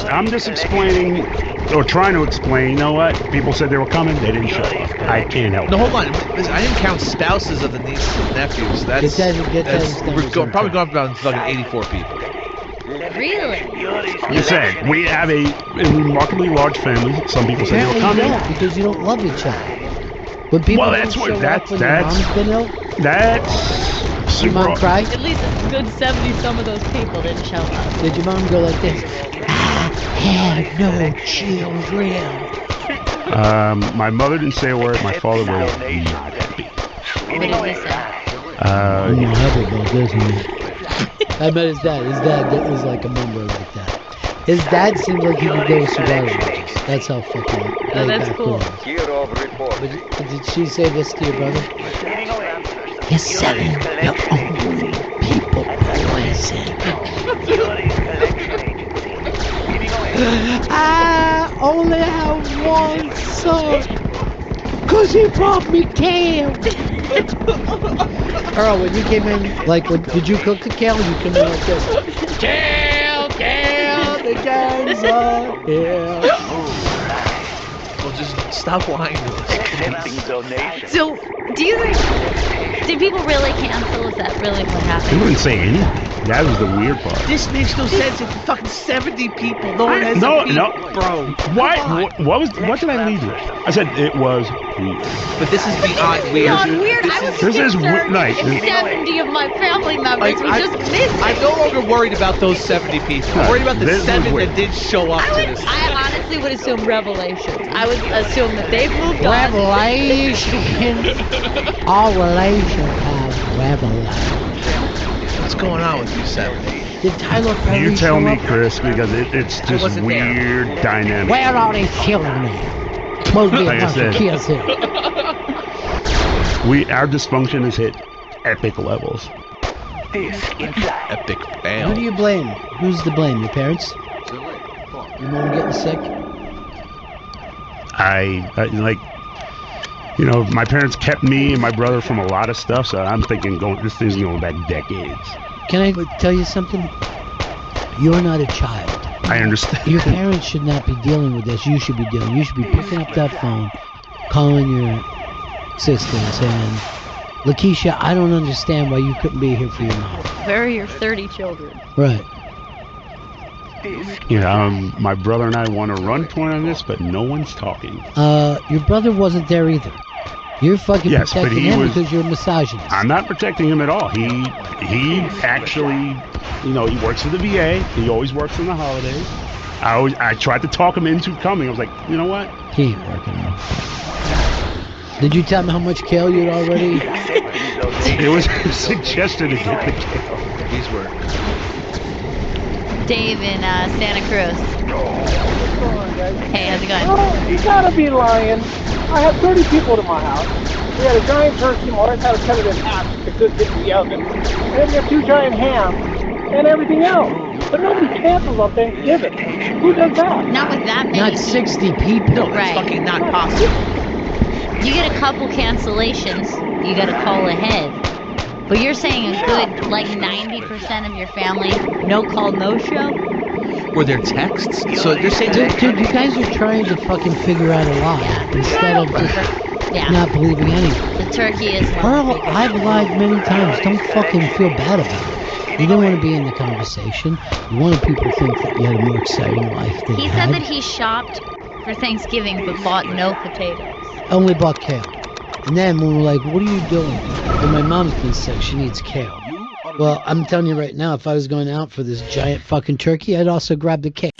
T: I'm just explaining, or trying to explain. You know what? People said they were coming. They didn't show up. I can't help.
B: No, hold on. I didn't count spouses of the nieces and nephews. We're probably going up about fucking 84 people.
U: Really?
T: You said we have a remarkably large family. Some people said they were coming.
F: You don't, because you don't love each other. When people your mom's been ill.
T: That's
F: your mom cry?
U: At least a good 70 some of those people didn't show up.
F: Did your mom go like this? I have no children.
T: My mother didn't say a word. My father was not happy.
U: What did he say?
F: I bet his dad was like a member like that. His dad seems like he could go to survival watches. That's how fucking
U: that's cool.
F: But did she say this to your brother? You're selling your own people poison. I only have one son. Cause he brought me kale. Earl, when you came in, like, did you cook the kale? You come in like this. Kale, the gang's on here.
B: Well, just stop lying to us.
U: So, do you think, did people really cancel? Is that really what happened?
T: He wouldn't say anything. That was the weird part.
B: This makes no sense. It's fucking 70 people. No one has a beat, bro.
T: What did I lead with? I said it was weird.
B: But this is beyond weird.
U: Beyond weird. I was concerned if 70 of my family members were just missing.
B: I'm no longer worried about those 70 people. I'm worried about the 7 that did show up to this.
U: I honestly would assume Revelations. I would assume that they've moved on.
F: Revelations. All relations have revelations.
B: What's going on with you, 70?
F: Did Tyler Perry
T: You tell
F: show
T: me,
F: up?
T: Chris, because it's just weird dynamic.
F: Where are they killing me? Must be a
T: Like I
F: bunch of
T: said.
F: kids here.
T: Our dysfunction has hit epic levels.
B: Epic fail.
F: Who do you blame? Who's to blame? Your parents? Your mom getting sick?
T: I like, you know, my parents kept me and my brother from a lot of stuff, so I'm thinking this thing's going back decades.
F: Can I tell you something? You're not a child.
T: I understand.
F: Your parents should not be dealing with this. You should be dealing. You should be picking up that phone, calling your sister and saying, Lakeisha, I don't understand why you couldn't be here for your mom.
U: Where are your 30 children?
F: Right.
T: Yeah, my brother and I want to run point on this, but no one's talking.
F: Your brother wasn't there either. You're fucking
T: Yes, but
F: protecting
T: he
F: him
T: was-
F: because you're a misogynist.
T: I'm not protecting him at all. He actually, you know, he works for the VA. He always works on the holidays. I tried to talk him into coming. I was like, you know what?
F: He ain't working. Did you tell him how much kale you'd already?
T: It was suggested to get the kale.
B: He's working.
U: Dave in Santa Cruz. Hey, how's it going?
H: Oh, you gotta be lying. I had 30 people to my house. We had a giant turkey, my wife had to cut it in half to cook it in the oven. And then we had 2 giant hams and everything else. But nobody cancels on Thanksgiving. Who does that?
U: Not with that many.
F: Not 60 people.
B: No, that's fucking not possible.
U: You get a couple cancellations, you gotta call ahead. But you're saying a good, like 90% of your family, no call, no show?
B: Were there texts? So you're saying
F: Dude, you guys are trying to fucking figure out a lie instead of just not believing anything.
U: The turkey is
F: Earl, I've lied many times. Don't fucking feel bad about it. You didn't want to be in the conversation. You wanted people to think that you had a more exciting life than
U: He
F: you
U: said
F: had.
U: that he shopped for Thanksgiving but bought no potatoes.
F: Only bought kale. And then when we're like, what are you doing? Well, my mom's been sick. She needs kale. Well, I'm telling you right now, if I was going out for this giant fucking turkey, I'd also grab the kale.